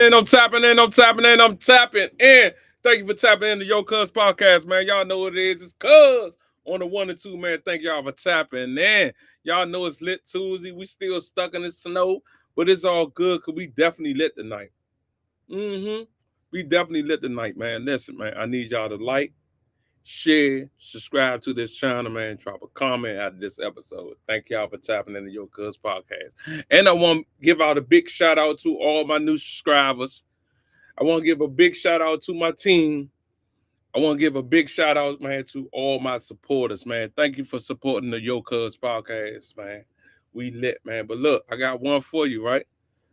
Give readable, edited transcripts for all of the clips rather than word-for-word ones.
And I'm tapping in, I'm tapping in, I'm tapping in. Thank you for tapping into Yo Cuz podcast, man. Y'all know what it is. It's Cuz on the 1 and 2, man. Thank y'all for tapping in. Y'all know it's lit Tuesday. We still stuck in the snow, but it's all good because we definitely lit tonight. We definitely lit tonight, man. Listen, man, I need y'all to like, share, subscribe to this channel, man. Drop a comment after this episode. Thank y'all for tapping into Your Cuz podcast. And I want to give out a big shout out to all my new subscribers. I want to give a big shout out to my team. I want to give a big shout out, man, to all my supporters, man. Thank you for supporting the Yo Cuz podcast, man. We lit, man. But look, I got one for you, right?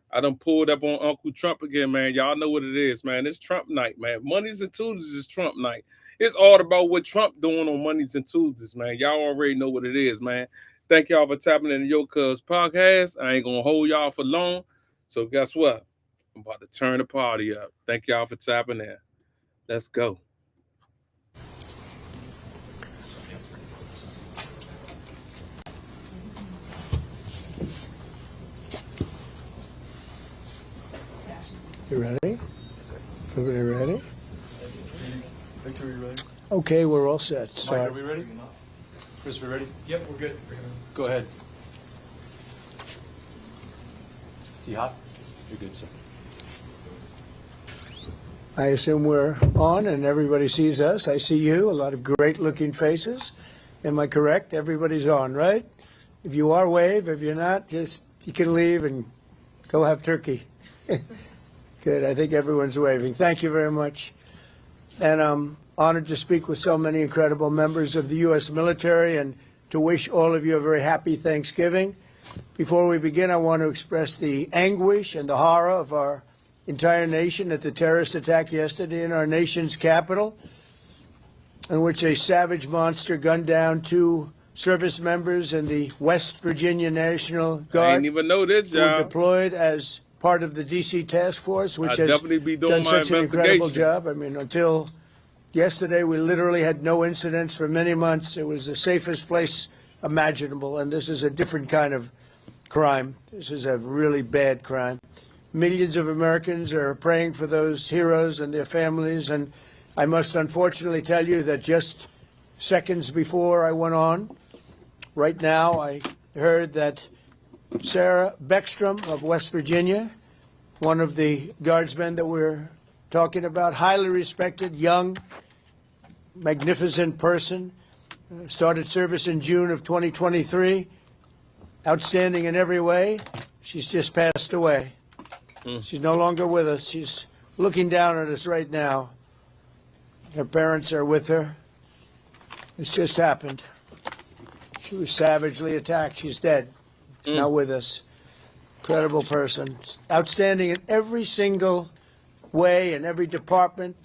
I done pulled up on Uncle Trump again, man. Y'all know what it is, man. It's Trump night, man. Mondays and Tuesdays is Trump night. It's all about what Trump doing on Mondays and Tuesdays, man. Y'all already know what it is, man. Thank y'all for tapping in the Yo Cuz podcast. I ain't gonna hold y'all for long. So guess what? I'm about to turn the party up. Thank y'all for tapping in. Let's go. You ready? Everybody ready? Victor, are you ready? Okay, we're all set. Mike, Start. are we ready? Chris, we ready? Yep, we're good. Go ahead. Is he hot? You're good, sir. I assume we're on and everybody sees us. I see you, a lot of great looking faces. Am I correct? Everybody's on, right? If you are, wave. If you're not, just you can leave and go have turkey. Good. I think everyone's waving. Thank you very much. And I'm honored to speak with so many incredible members of the U.S. military and to wish all of you a very happy Thanksgiving. Before we begin, I want to express the anguish and the horror of our entire nation at the terrorist attack yesterday in our nation's capital, in which a savage monster gunned down 2 service members in the West Virginia National I Guard ain't even know this, who were y'all. deployed as part of the D.C. task force, which I'll has definitely be doing done my such an incredible investigation. job. I mean, until yesterday, we literally had no incidents for many months. It was the safest place imaginable, and this is a different kind of crime. This is a really bad crime. Millions of Americans are praying for those heroes and their families, and I must unfortunately tell you that just seconds before I went on, right now, I heard that Sarah Beckstrom of West Virginia, one of the guardsmen that we're talking about, highly respected, young, magnificent person, started service in June of 2023, outstanding in every way. She's just passed away. She's no longer with us. She's looking down at us right now. Her parents are with her. It's just happened. She was savagely attacked. She's dead. Not with us. Incredible person. Outstanding in every single way, in every department.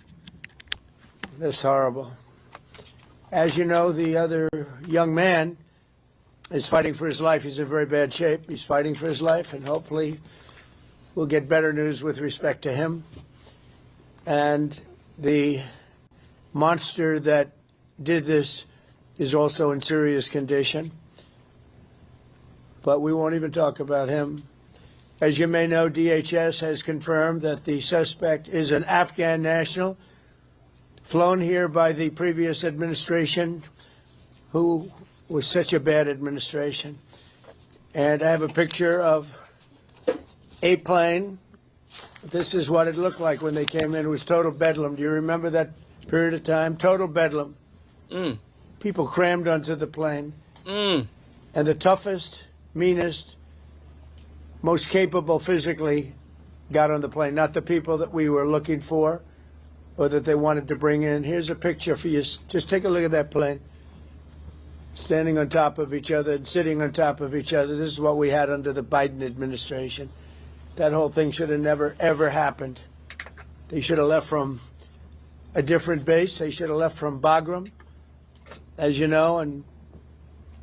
That's horrible. As you know, the other young man is fighting for his life. He's in very bad shape. He's fighting for his life, and hopefully we'll get better news with respect to him. And the monster that did this is also in serious condition. But we won't even talk about him. As you may know, DHS has confirmed that the suspect is an Afghan national flown here by the previous administration, who was such a bad administration. And I have a picture of a plane. This is what it looked like when they came in. It was total bedlam. Do you remember that period of time? Total bedlam. People crammed onto the plane. And the toughest, meanest, most capable physically got on the plane, not the people that we were looking for or that they wanted to bring in. Here's a picture for you. Just take a look at that plane. Standing on top of each other and sitting on top of each other. This is what we had under the Biden administration. That whole thing should have never, ever happened. They should have left from a different base. They should have left from Bagram, as you know, and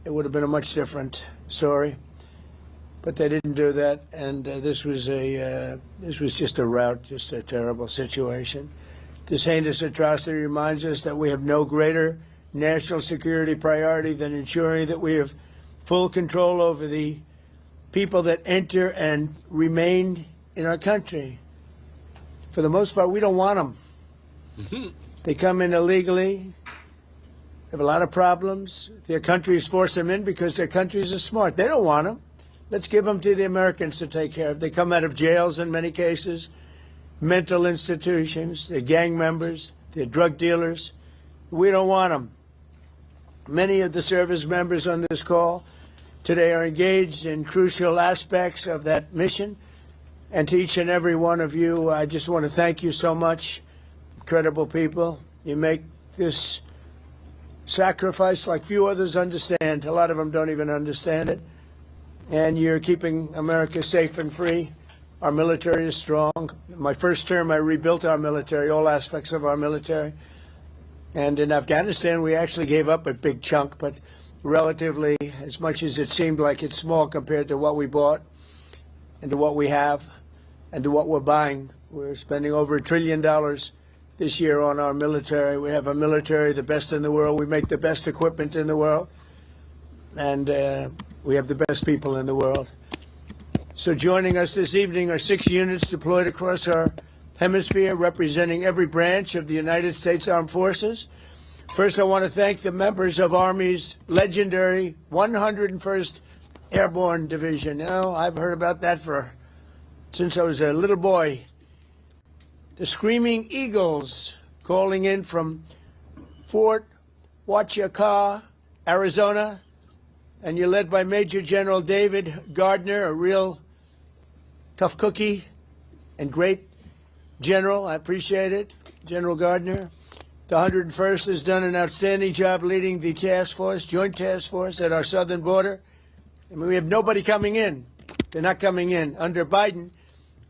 it would have been a much different story. But they didn't do that, and this was just a rout, just a terrible situation. This heinous atrocity reminds us that we have no greater national security priority than ensuring that we have full control over the people that enter and remain in our country. for the most part, we don't want them. They come in illegally. They have a lot of problems. Their countries force them in because their countries are smart. They don't want them. Let's give them to the Americans to take care of. They come out of jails in many cases, mental institutions. They're gang members. They're drug dealers. We don't want them. Many of the service members on this call today are engaged in crucial aspects of that mission. And to each and every one of you, I just want to thank you so much. Incredible people. You make this sacrifice like few others understand. A lot of them don't even understand it. And you're keeping America safe and free. Our military is strong. My first term, I rebuilt our military, all aspects of our military. And in Afghanistan, we actually gave up a big chunk, but relatively, as much as it seemed like it's small compared to what we bought and to what we have and to what we're buying. We're spending over $1 trillion this year on our military. We have a military, the best in the world. We make the best equipment in the world. And we have the best people in the world. So joining us this evening are 6 units deployed across our hemisphere, representing every branch of the United States Armed Forces. First, I want to thank the members of Army's legendary 101st Airborne Division. You know, I've heard about that since I was a little boy. The Screaming Eagles, calling in from Fort Huachuca, Arizona, and you're led by Major General David Gardner, a real tough cookie and great general. I appreciate it, General Gardner. The 101st has done an outstanding job leading the task force, joint task force at our southern border. And we have nobody coming in. They're not coming in. Under Biden,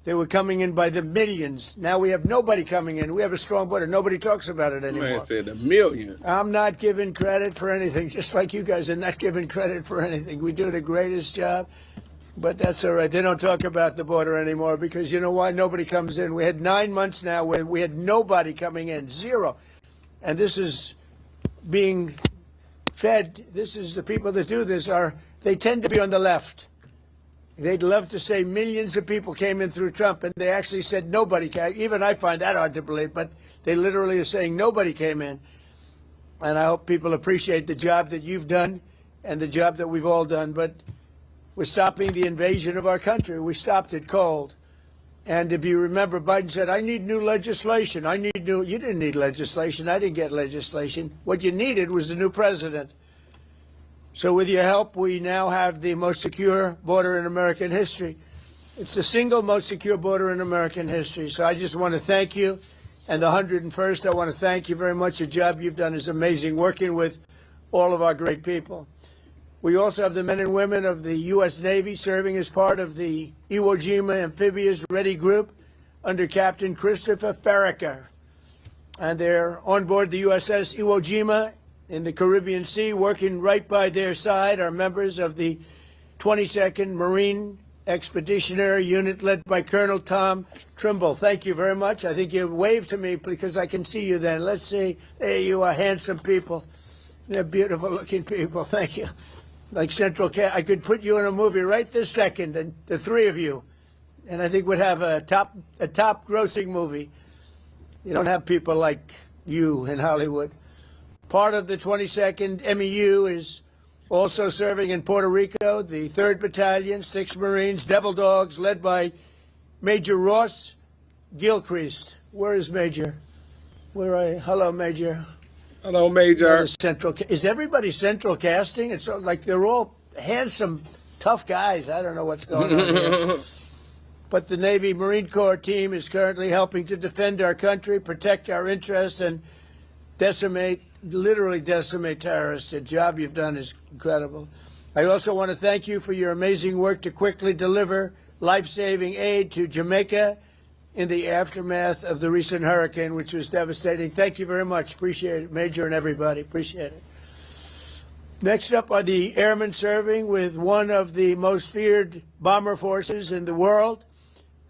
they were coming in by the millions. Now we have nobody coming in. We have a strong border. Nobody talks about it anymore. Man said the millions. I'm not giving credit for anything, just like you guys are not giving credit for anything. We do the greatest job, but that's all right. They don't talk about the border anymore because you know why? Nobody comes in. We had 9 months now where we had nobody coming in, zero. And this is being fed. This is the people that do this they tend to be on the left. They'd love to say millions of people came in through Trump, and they actually said nobody came. Even I find that hard to believe, but they literally are saying nobody came in. And I hope people appreciate the job that you've done and the job that we've all done. But we're stopping the invasion of our country. We stopped it cold. And if you remember, Biden said, I need new legislation. You didn't need legislation. I didn't get legislation. What you needed was a new president. So with your help, we now have the most secure border in American history. It's the single most secure border in American history. So I just want to thank you. And the 101st, I want to thank you very much. The job you've done is amazing, working with all of our great people. We also have the men and women of the U.S. Navy serving as part of the Iwo Jima Amphibious Ready Group under Captain Christopher Farraker. And they're on board the USS Iwo Jima in the Caribbean Sea. Working right by their side are members of the 22nd Marine Expeditionary Unit led by Colonel Tom Trimble. Thank you very much. I think you waved to me because I can see you then. Let's see. There you are, handsome people. They're beautiful looking people. Thank you. Like Central Cat, I could put you in a movie right this second, and the three of you, and I think we'd have a top grossing movie. You don't have people like you in Hollywood. Part of the 22nd MEU is also serving in Puerto Rico, the 3rd Battalion, 6 Marines, Devil Dogs, led by Major Ross Gilchrist. Where is Major? Hello, Major. Hello, Major. Is everybody central casting? It's like they're all handsome, tough guys. I don't know what's going on here. But the Navy Marine Corps team is currently helping to defend our country, protect our interests, and literally decimate terrorists. The job you've done is incredible. I also want to thank you for your amazing work to quickly deliver life-saving aid to Jamaica in the aftermath of the recent hurricane, which was devastating. Thank you very much. Appreciate it, Major and everybody. Appreciate it. Next up are the airmen serving with one of the most feared bomber forces in the world,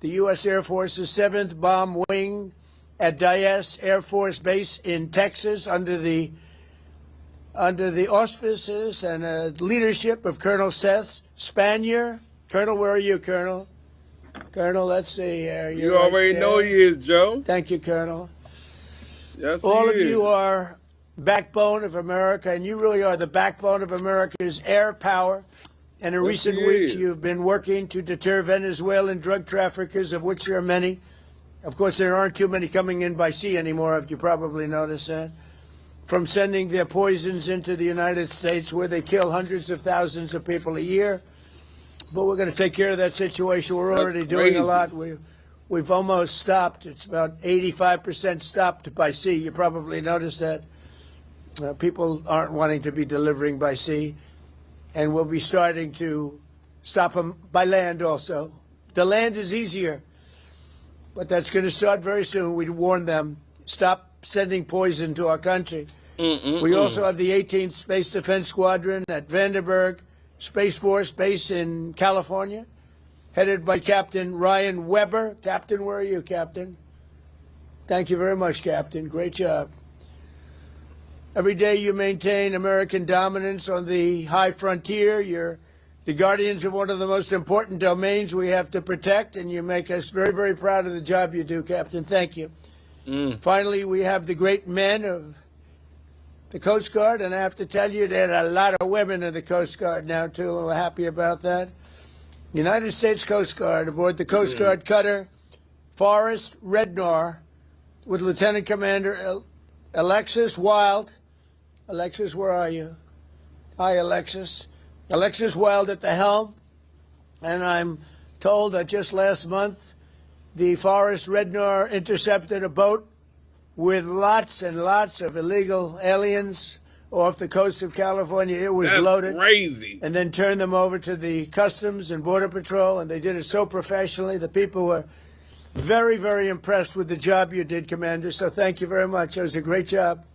the U.S. Air Force's 7th Bomb Wing at Dyess Air Force Base in Texas under the auspices and leadership of Colonel Seth Spanier. Colonel, where are you, Colonel? Colonel, let's see here. You You're right already know there. he is, Joe. Thank you, Colonel. Yes, All he of is. you are backbone of America, and you really are the backbone of America's air power. And in Yes, recent he weeks, is. you've been working to deter Venezuelan drug traffickers, of which there are many. Of course, there aren't too many coming in by sea anymore, if you probably noticed that. From sending their poisons into the United States, where they kill hundreds of thousands of people a year. But we're going to take care of that situation. We're That's already doing a crazy. lot. We've almost stopped. It's about 85% stopped by sea. You probably noticed that. People aren't wanting to be delivering by sea. And we'll be starting to stop them by land also. The land is easier, but that's going to start very soon. We warn them, stop sending poison to our country. We also have the 18th Space Defense Squadron at Vandenberg Space Force Base in California, headed by Captain Ryan Weber. Captain, where are you, Captain? Thank you very much, Captain. Great job. Every day you maintain American dominance on the high frontier. You're the guardians of one of the most important domains we have to protect, and you make us very, very proud of the job you do, Captain. Thank you. Finally, we have the great men of the Coast Guard, and I have to tell you, there are a lot of women in the Coast Guard now, too, and we're happy about that. United States Coast Guard aboard the Coast Guard cutter Forrest Rednar with Lieutenant Commander Alexis Wild. Alexis, where are you? Hi, Alexis. Alexis Wild at the helm. And I'm told that just last month, the Forrest Rednar intercepted a boat with lots and lots of illegal aliens off the coast of California. It was That's loaded. crazy. And then turned them over to the Customs and Border Patrol, and they did it so professionally. The people were very, very impressed with the job you did, Commander. So thank you very much. It was a great job.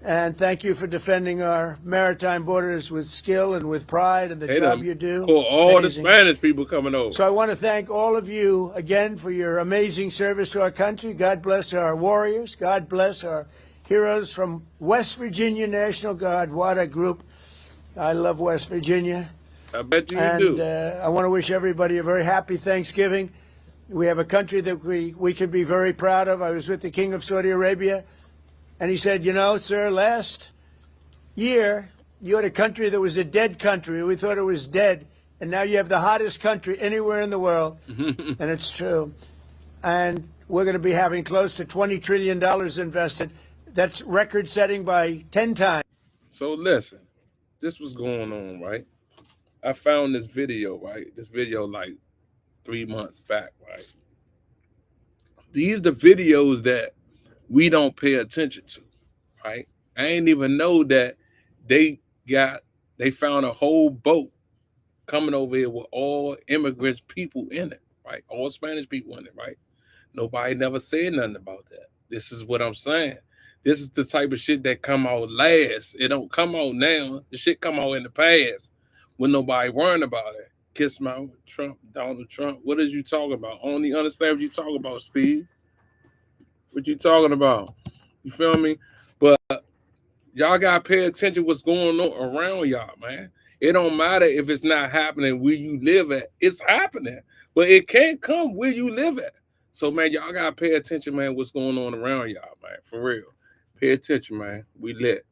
And thank you for defending our maritime borders with skill and with pride and the They job done you do. caught all Amazing. the Spanish people coming over. So I want to thank all of you again for your amazing service to our country. God bless our warriors. God bless our heroes from West Virginia National Guard. What a group. I love West Virginia. I bet you And do. I want to wish everybody a very happy Thanksgiving. We have a country that we can be very proud of. I was with the King of Saudi Arabia, and he said, you know, sir, last year you had a country that was a dead country. We thought it was dead. And now you have the hottest country anywhere in the world. And it's true. And we're going to be having close to $20 trillion invested. That's record setting by 10 times. So listen, this was going on, right? I found this video, right? This video like 3 months back, right? These the videos that we don't pay attention to, right? I ain't even know that they found a whole boat coming over here with all immigrants people in it, right? All Spanish people in it, right? Nobody never said nothing about that. This is what I'm saying. This is the type of shit that come out last. It don't come out now. The shit come out in the past when nobody worrying about it. Kiss my Trump, Donald Trump. What is you talking about? I only understand what you talking about, Steve. What you talking about? You feel me? But y'all gotta pay attention what's going on around y'all, man. It don't matter if it's not happening where you live at. It's happening. But it can't come where you live at. So, man, y'all gotta pay attention, man, what's going on around y'all, man. For real. Pay attention, man. We lit.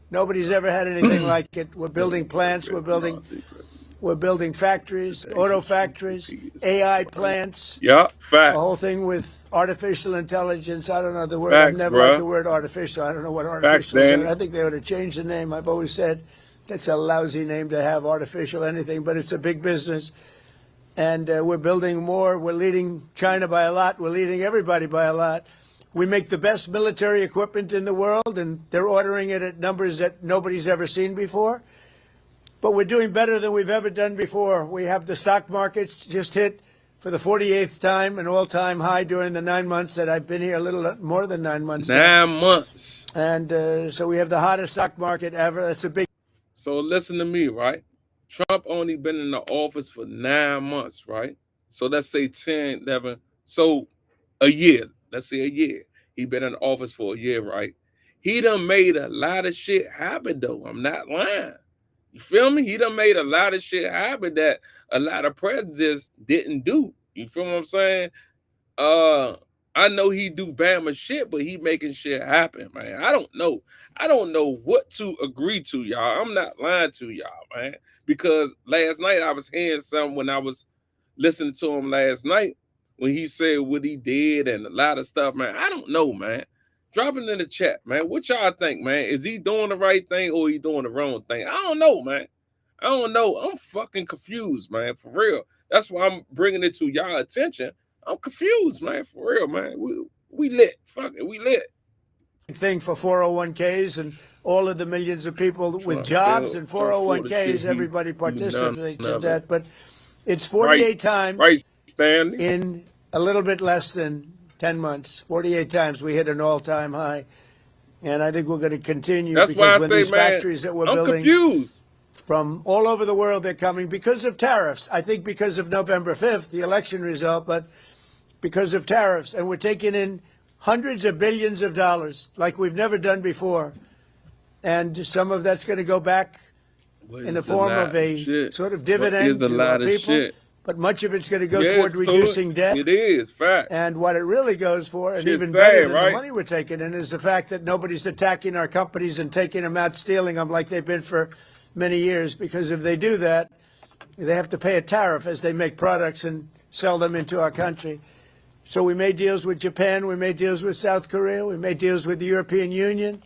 Nobody's ever had anything like it. We're building plants. We're building factories, auto factories, AI plants. Yeah, facts. The whole thing with artificial intelligence. I don't know the word. Facts, I've never bruh. liked the word artificial. I don't know what Facts, artificial is. Danny. I think they ought to change the name. I've always said that's a lousy name to have, artificial anything, but it's a big business. And we're building more. We're leading China by a lot. We're leading everybody by a lot. We make the best military equipment in the world, and they're ordering it at numbers that nobody's ever seen before. But we're doing better than we've ever done before. We have the stock markets just hit for the 48th time an all-time high during the 9 months that I've been here, a little more than 9 months. 9 months. And so we have the hottest stock market ever. That's a big. So listen to me, right? Trump only been in the office for 9 months, right? So let's say 10, 11. So a year. Let's say a year. He been in the office for a year, right? He done made a lot of shit happen, though. I'm not lying. You feel me? He done made a lot of shit happen that a lot of presidents didn't do. You feel what I'm saying? I know he do Bama shit, but he making shit happen, man. I don't know. I don't know what to agree to, y'all. I'm not lying to y'all, man. Because last night I was hearing something when I was listening to him last night when he said what he did and a lot of stuff, man. I don't know, man. Drop it in the chat, man. What y'all think, man? Is he doing the right thing or he doing the wrong thing? I don't know, man. I don't know. I'm fucking confused, man, for real. That's why I'm bringing it to y'all attention. I'm confused, man, for real, man. We lit. Fuck it, we lit. Thing for 401ks and all of the millions of people with jobs and 401ks, everybody participates in that. But it's 48 times Stanley. in a little bit less than 10 months. 48 times we hit an all-time high. And I think we're going to continue. That's because why I when say, these man, factories that we're I'm building confused. From all over the world, they're coming because of tariffs. I think because of November 5th, the election result, but because of tariffs. And we're taking in hundreds of billions of dollars like we've never done before. And some of that's going to go back in the form of a sort of dividend to our people. But much of it's going to go toward reducing debt. It is, fact. And what it really goes for, and Shit's even better sad, than the money we're taking in, is the fact that nobody's attacking our companies and taking them out, stealing them like they've been for many years. Because if they do that, they have to pay a tariff as they make products and sell them into our country. So we made deals with Japan, we made deals with South Korea, we made deals with the European Union,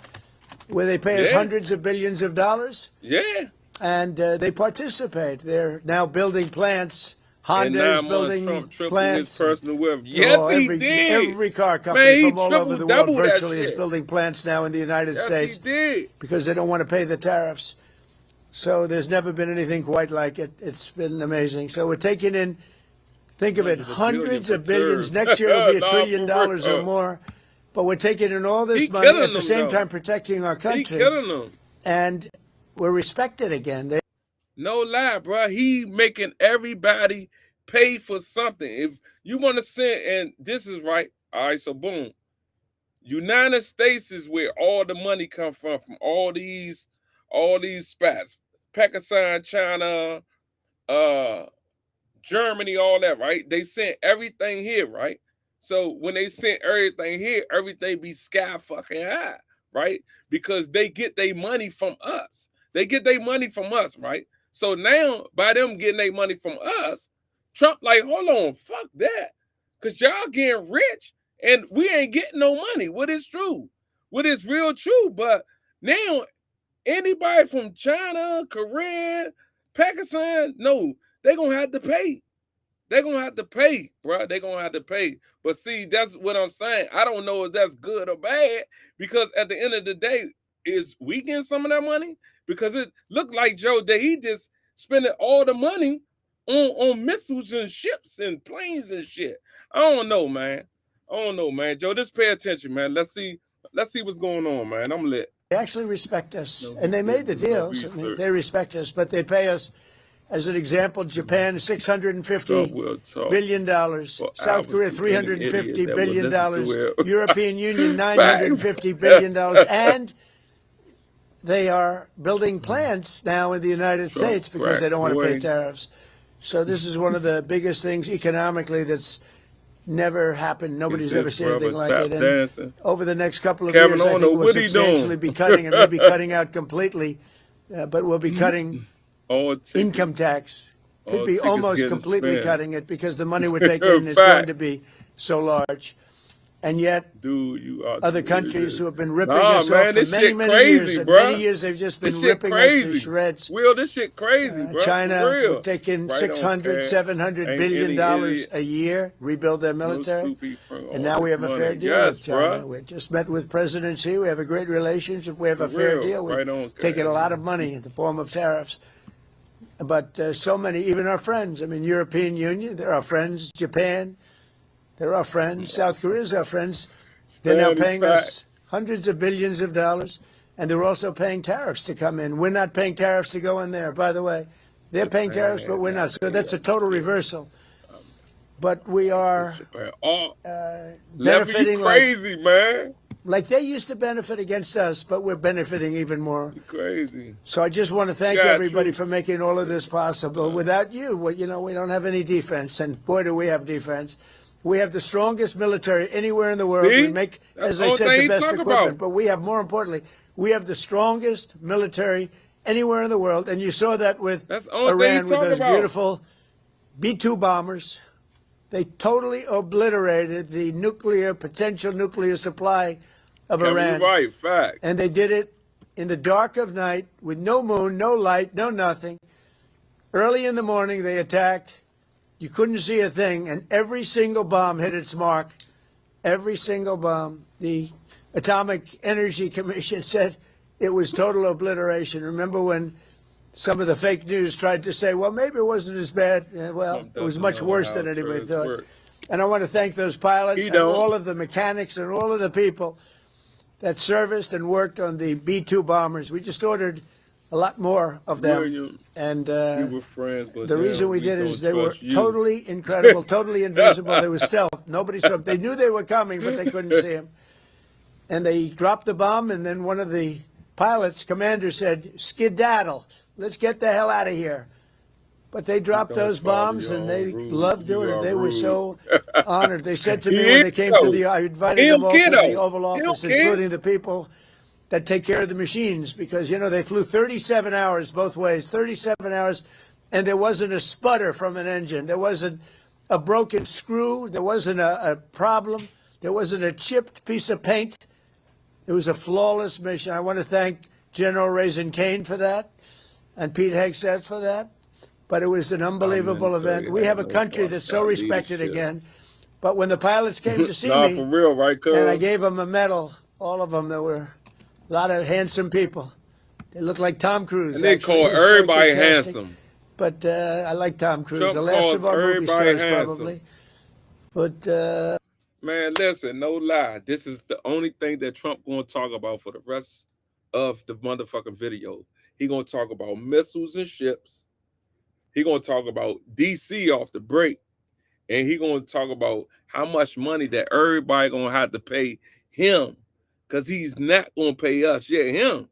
where they pay us hundreds of billions of dollars. Yeah. And they participate. They're now building plants. Honda is building plants. Personal wealth. Yes, he did. Every car company from all over the world virtually is building plants now in the United States because they don't want to pay the tariffs. So there's never been anything quite like it. It's been amazing. So we're taking in, think of it, hundreds of billions. Next year it'll be $1 trillion or more. But we're taking in all this money at the same time protecting our country. He killing them. And we're respected again. No lie, bro. He making everybody pay for something. If you want to send, and this is right. All right, so boom. United States is where all the money come from all these spots. Pakistan, China, Germany, all that, right? They sent everything here, right? So when they sent everything here, everything be sky fucking high, right? Because they get their money from us. They get their money from us, right? So now, by them getting their money from us, Trump like, hold on, fuck that. Because y'all getting rich and we ain't getting no money. What is true? What is real true? But now, anybody from China, Korea, Pakistan, no, they're going to have to pay. They're going to have to pay, bro. They're going to have to pay. But see, that's what I'm saying. I don't know if that's good or bad because at the end of the day, is we getting some of that money? Because it looked like, Joe, that he just spending all the money on missiles and ships and planes and shit. I don't know, man. Joe, just pay attention, man. Let's see what's going on, man. I'm lit. They actually respect us. And they made the deals. I mean, they respect us, but they pay us. As an example, Japan, $650 billion. South Korea, $350 billion. European Union, $950 billion. And they are building plants now in the United States because they don't want to pay tariffs. So this is one of the biggest things economically that's never happened. Nobody's ever seen anything like it. And over the next couple of years, I think we'll substantially be cutting, and maybe cutting out completely, but we'll be cutting income tax. Could be almost completely cutting it because the money we're taking in is going to be so large. And yet, other countries who have been ripping us off for many, many years, they've just been ripping us to shreds. Will, this shit crazy, bro. China would take in $600, $700 billion a year, rebuild their military. And now we have a fair deal with China. We just met with President Xi. We have a great relationship. We have a fair deal. We're taking a lot of money in the form of tariffs. But so many, even our friends, I mean, European Union, they're our friends. Japan, they're our friends. South Korea is our friends. They're now paying us hundreds of billions of dollars, and they're also paying tariffs to come in. We're not paying tariffs to go in there, by the way. They're paying tariffs, but we're not. So that's a total reversal. But we are benefiting crazy, man. like they used to benefit against us, but we're benefiting even more. Crazy. So I just want to thank Yeah, everybody true. for making all of this possible. Without you, well, you know, we don't have any defense, and boy, do we have defense. We have the strongest military anywhere in the world. See? We make, That's as the I only said, thing the he best talk equipment. about. But we have, more importantly, we have the strongest military anywhere in the world, and you saw that with That's the only thing he Iran with talk those about. beautiful B-2 bombers. They totally obliterated the potential nuclear supply of Kevin, Iran. you're right. Fact. And they did it in the dark of night with no moon, no light, no nothing. Early in the morning, they attacked. You couldn't see a thing, and every single bomb hit its mark. Every single bomb. The Atomic Energy Commission said it was total obliteration. Remember when some of the fake news tried to say, well, maybe it wasn't as bad. Well, it was much worse than anybody thought. And I want to thank those pilots and all of the mechanics and all of the people that serviced and worked on the B-2 bombers. We just ordered a lot more of them. William, And we were friends, but the now reason we did don't is they were trust you. totally incredible, totally invisible. They were stealth. Nobody saw them. They knew they were coming, but they couldn't see them. And they dropped the bomb, and then one of the pilots, commander, said, skedaddle. Let's get the hell out of here. But they dropped those bombs, and they loved doing it. They were so honored. They said to me when they came to I invited them all to the Oval Office, including the people that take care of the machines, because, you know, they flew 37 hours both ways, 37 hours, and there wasn't a sputter from an engine. There wasn't a broken screw. There wasn't a problem. There wasn't a chipped piece of paint. It was a flawless mission. I want to thank General Raisin Kane for that and Pete Hegseth for that. But it was an unbelievable event. We have a country that's so respected again. But when the pilots came to see me, for real, right, cuz? and I gave them a medal, all of them, there were a lot of handsome people. They looked like Tom Cruise. And they actually. call It was very everybody good casting. handsome. But I like Tom Cruise. Trump The last calls of our movie everybody stars, handsome. probably. But Man, listen, no lie. This is the only thing that Trump gonna talk about for the rest of the motherfucking video. He gonna talk about missiles and ships. He gonna talk about DC off the break. And he gonna talk about how much money that everybody gonna have to pay him. Because he's not gonna pay us. Yeah, him.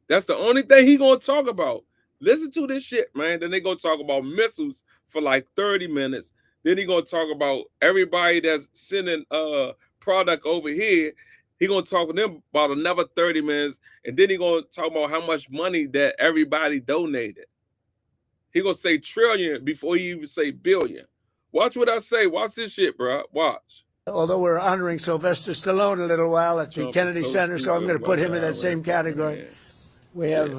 That's the only thing he gonna talk about. Listen to this shit, man. Then they gonna talk about missiles for like 30 minutes. Then he gonna talk about everybody that's sending product over here. He gonna talk to them about another 30 minutes, and then he gonna talk about how much money that everybody donated. He gonna say trillion before he even say billion. Watch what I say. Watch this shit, bro. Watch. although we're honoring Sylvester Stallone a little while at the Trump Kennedy is so Center, so I'm going to put him in that same category. We have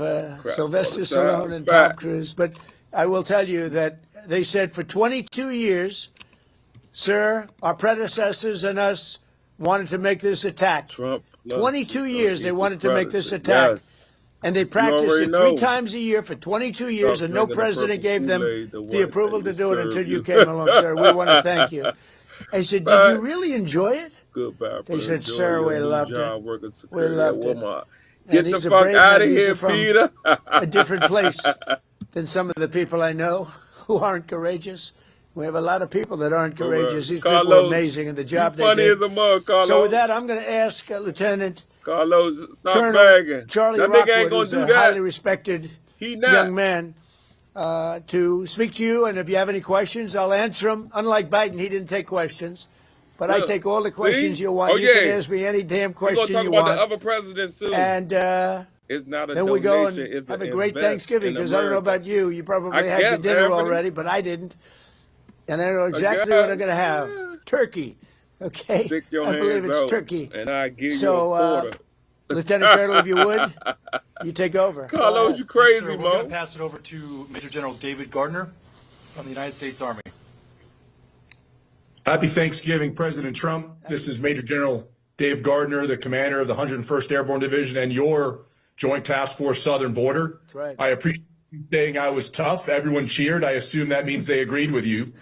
Sylvester Stallone and Tom Cruise. But I will tell you that they said for 22 years, sir, our predecessors and us wanted to make this attack. Trump 22 years they wanted to make this attack. Yes. And they practiced it know. 3 times a year for 22 years, Stop and no drinking the president purple gave them Kool-Aid, the the white approval to they do it serve until you you. came along, sir. We want to thank you. I said, did you really enjoy it? Goodbye. They said, sir, we loved it. We loved it. Get And the these are fuck brave out men. of These here, are from Peter. a different place than some of the people I know who aren't courageous. We have a lot of people that aren't courageous. These people are Carlos, amazing in the job they funny did. as a mug, Carlos. So with that, I'm going to ask Lieutenant Carlos, stop Colonel bagging. Charlie That nigga ain't Rockwood, gonna who's do a that. highly respected He not. young man, to speak to you. And if you have any questions, I'll answer them. Unlike Biden, he didn't take questions. But I take all the questions See? you want. Oh, You can yeah. ask me any damn We're question gonna talk you about want. the other presidents too. And it's not a then donation. we go and it's have an a great invest Thanksgiving, in because I don't know America. about you. You probably I had your guess, dinner Anthony. already, but I didn't. And I know exactly what I'm going to have. Turkey. Okay? Stick your I believe hands it's out, turkey. and I give So, you a quarter. Lieutenant Colonel, if you would, you take over. Carlos, you crazy, Sir, we're going to Mo. pass it over to Major General David Gardner from the United States Army. Happy Thanksgiving, President Trump. This is Major General Dave Gardner, the commander of the 101st Airborne Division and your Joint Task Force Southern Border. That's right. I appreciate you saying I was tough. Everyone cheered. I assume that means they agreed with you.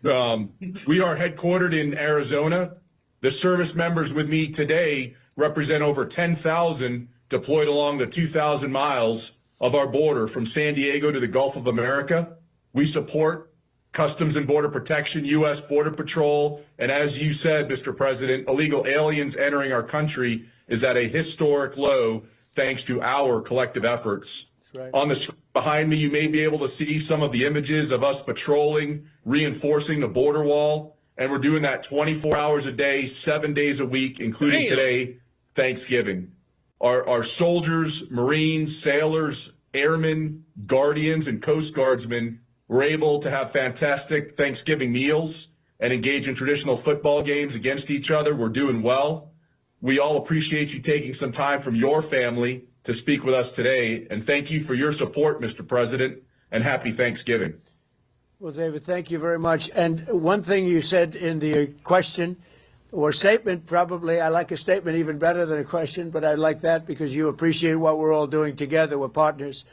We are headquartered in Arizona. The service members with me today represent over 10,000 deployed along the 2,000 miles of our border from San Diego to the Gulf of America. We support Customs and Border Protection, U.S. Border Patrol, and as you said, Mr. President, illegal aliens entering our country is at a historic low thanks to our collective efforts. Right. On the screen behind me, you may be able to see some of the images of us patrolling, reinforcing the border wall, and we're doing that 24 hours a day, 7 days a week, including today, Thanksgiving. Our soldiers, Marines, sailors, airmen, guardians, and Coast Guardsmen were able to have fantastic Thanksgiving meals and engage in traditional football games against each other. We're doing well. We all appreciate you taking some time from your family to speak with us today, and thank you for your support, Mr. President, and happy Thanksgiving. Well, David, thank you very much. And one thing you said in the question or statement, probably, I like a statement even better than a question, but I like that because you appreciate what we're all doing together. We're partners.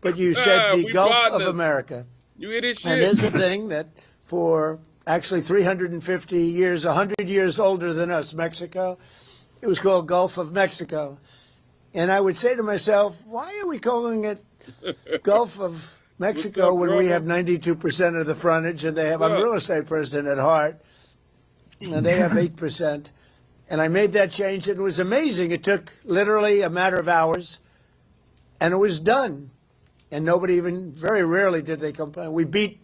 But you said the Gulf of America. You hear this shit? And there's a thing that for actually 350 years, 100 years older than us, Mexico, it was called Gulf of Mexico. And I would say to myself, why are we calling it Gulf of Mexico when we have 92% of the frontage and they have, I'm a real estate person at heart, and they have 8%. And I made that change, and it was amazing. It took literally a matter of hours, and it was done. And nobody even, very rarely did they complain. We beat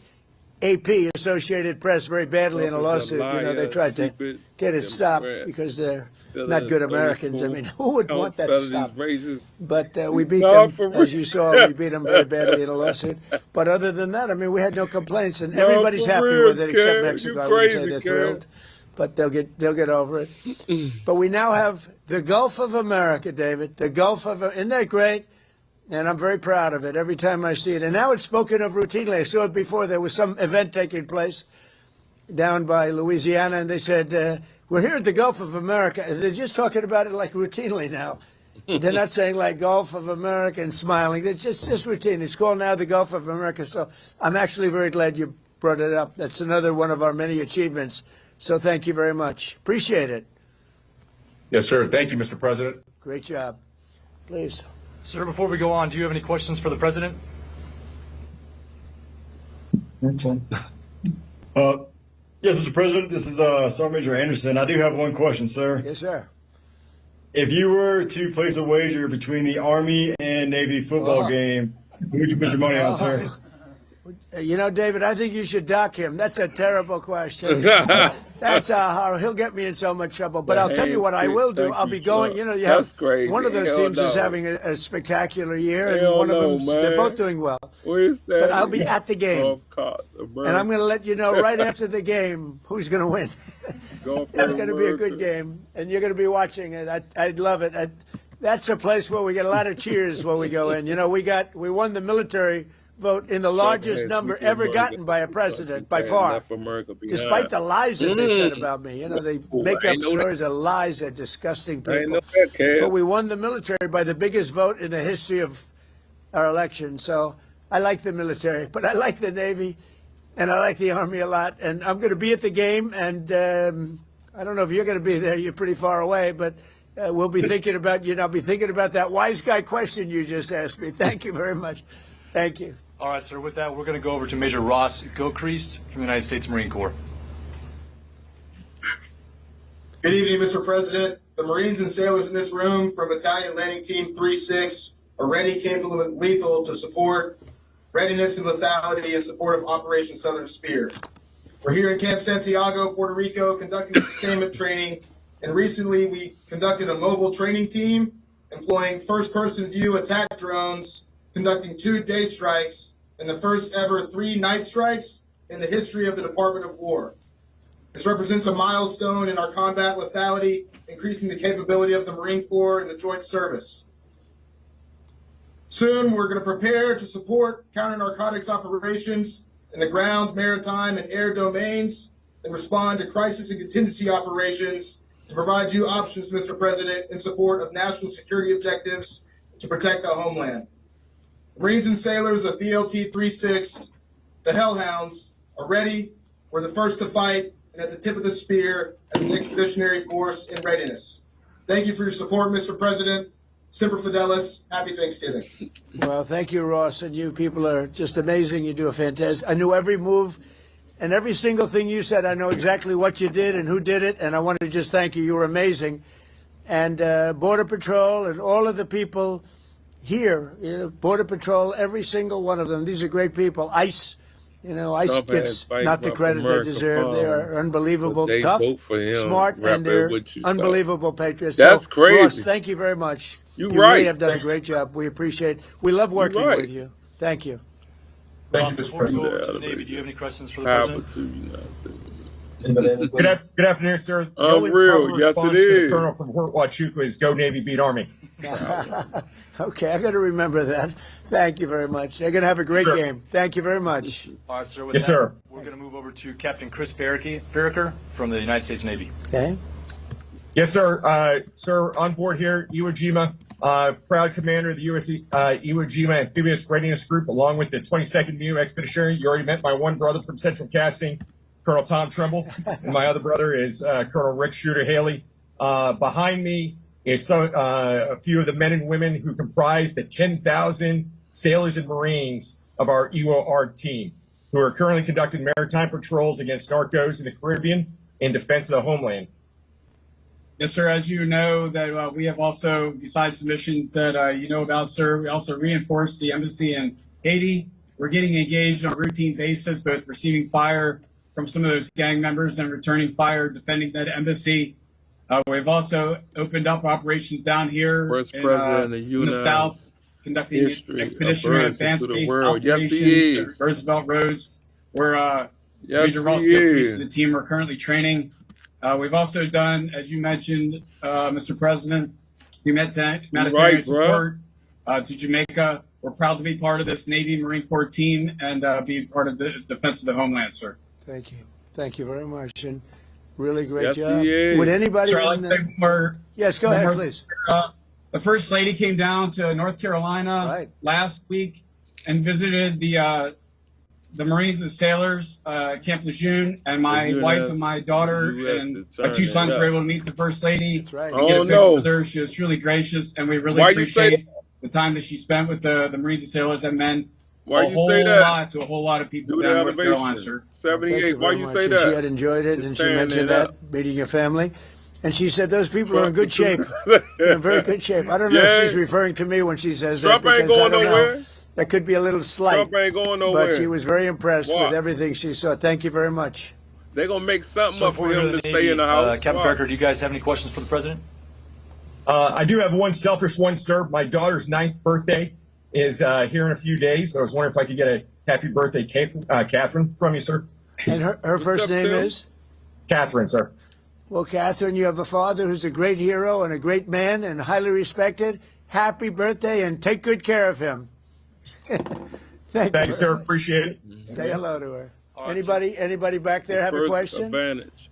AP, Associated Press, very badly in a lawsuit. You know, they tried to get it stopped because they're not good Americans. I mean, who would want that stopped? But we beat them, as you saw, we beat them very badly in a lawsuit. But other than that, I mean, we had no complaints, and everybody's happy with it except Mexico. I wouldn't say they're thrilled, but they'll get over it. But we now have the Gulf of America, David. The Gulf of, isn't that great? And I'm very proud of it every time I see it. And now it's spoken of routinely. I saw it before. There was some event taking place down by Louisiana, and they said, we're here at the Gulf of America. And they're just talking about it like routinely now. They're not saying like Gulf of America and smiling. It's just routine. It's called now the Gulf of America. So I'm actually very glad you brought it up. That's another one of our many achievements. So thank you very much. Appreciate it. Yes, sir. Thank you, Mr. President. Great job. Please. Sir, before we go on, do you have any questions for the president? Yes, Mr. President, this is Sergeant Major Anderson. I do have one question, sir. Yes, sir. If you were to place a wager between the Army and Navy football game, who would you put your money on, sir? You know, David, I think you should dock him. That's a terrible question. That's he'll get me in so much trouble. But I'll tell you what I will do. I'll be going. You know, you have one of those teams is having a spectacular year, and one of them they're both doing well. But I'll be at the game, and I'm going to let you know right after the game who's going to win. That's going to be a good game, and you're going to be watching it. I'd love it. That's a place where we get a lot of cheers when we go in. You know, we won the military vote in the largest number ever gotten by a president, by far. Despite the lies that they said about me. You know, they make up stories of lies. They're disgusting people. But we won the military by the biggest vote in the history of our election. So I like the military, but I like the Navy, and I like the Army a lot. And I'm going to be at the game, and I don't know if you're going to be there. You're pretty far away, but we'll be thinking about you. And I'll be thinking about that wise guy question you just asked me. Thank you very much. Thank you. All right, sir. With that, we're going to go over to Major Ross Gilchrist from the United States Marine Corps. Good evening, Mr. President. The Marines and sailors in this room from Battalion Landing Team 3-6 are ready, capable, and lethal to support readiness and lethality in support of Operation Southern Spear. We're here in Camp Santiago, Puerto Rico, conducting sustainment training, and recently we conducted a mobile training team employing first-person view attack drones, conducting 2 day strikes and the first ever 3 night strikes in the history of the Department of War. This represents a milestone in our combat lethality, increasing the capability of the Marine Corps and the Joint Service. Soon, we're going to prepare to support counter-narcotics operations in the ground, maritime, and air domains, and respond to crisis and contingency operations to provide you options, Mr. President, in support of national security objectives to protect our homeland. Marines and sailors of BLT 3-6, the Hellhounds, are ready. We're the first to fight and at the tip of the spear as an expeditionary force in readiness. Thank you for your support, Mr. President. Semper Fidelis. Happy Thanksgiving. Well, thank you, Ross. And you people are just amazing. You do a fantastic. I knew every move And every single thing you said, I know exactly what you did and who did it. And I wanted to just thank you. You were amazing. And Border Patrol and all of the people here, Border Patrol, every single one of them. These are great people. ICE, ICE Trump gets has not the fight credit they America deserve. They are unbelievable, They tough, vote for him, smart, right and there they're with you, unbelievable patriots. That's so, crazy. Ross, thank you very much. You really right. have done a great job. We appreciate it. We love working right. with you. Thank you. Thank you, Mr. Before we go President. over to the Navy, do you have any questions for the Power president? to you, United States. Good afternoon, sir. The only Unreal. proper Yes, response it to the is. Colonel from Fort Huachuca is "Go Navy, beat Army." Okay, I got to remember that. Thank you very much. They're going to have a great Sure. game. Thank you very much. All right, sir. With Yes, that, sir. We're going to move over to Captain Chris Farraker from the United States Navy. Okay. Yes, sir. Sir, on board here, Iwo Jima, proud commander of the U.S. Iwo Jima Amphibious Readiness Group, along with the 22nd New Expeditionary. You already met my one brother from Central Casting, Colonel Tom Tremble, and my other brother is Colonel Rick Shooter Haley. Behind me is a few of the men and women who comprise the 10,000 sailors and Marines of our Iwo ARD team, who are currently conducting maritime patrols against narcos in the Caribbean in defense of the homeland. Yes, sir. As you know, that we have also, besides the missions that you know about, sir, we also reinforce the embassy in Haiti. We're getting engaged on a routine basis, both receiving fire from some of those gang members and returning fire, defending that embassy. We've also opened up operations down here First in president of the the United South, conducting history of expeditionary birds into advanced the base world. Yes, he operations, is. Roosevelt Roads, where Yes, Major Ross he Gilchrist is. and the team are currently training. We've also done, as you mentioned, Mr. President, humanitarian Right, bro. support to Jamaica. We're proud to be part of this Navy Marine Corps team and be part of the defense of the homeland, sir. Thank you. Thank you very much. And really great Yes, job. he is. Would anybody? Sir, I'd like to say more. Yes, go one ahead, more- please. The First Lady came down to North Carolina Right. last week and visited the Marines and Sailors, Camp Lejeune, and my The wife US and my daughter US and is my two turning sons up. were able to meet the First Lady. That's right. And get a Oh, picture no. with her. She was truly gracious, and we really Why you say appreciate the time that she spent with the Marines and Sailors that meant Why a you whole say that? lot to a whole lot of people Do down the North Carolina, elevation. sir. Thank 78. Why very you much. say And that? she had enjoyed it, Just and she tearing mentioned it that, up. meeting your family. And she said those people are in good shape. They're in very good shape. I don't know Yeah. if she's referring to me when she says Trump that, ain't because I going don't nowhere. know. That could be a little slight. Trump ain't going nowhere. But she was very impressed Why? with everything she saw. Thank you very much. They're going to make something So up before for we go him to to the stay in the Navy, house. Captain Why? Farraker, do you guys have any questions for the president? I do have one selfish one, sir. My daughter's 9th birthday is here in a few days. I was wondering if I could get a happy birthday, Catherine, from you, sir. And her first up, name Tim? is? Catherine, sir. Well, Catherine, you have a father who's a great hero and a great man and highly respected. Happy birthday, and take good care of him. Thank Thank you, you, sir. Appreciate it. Say hello to her. right, Anybody back there have a First question? advantage.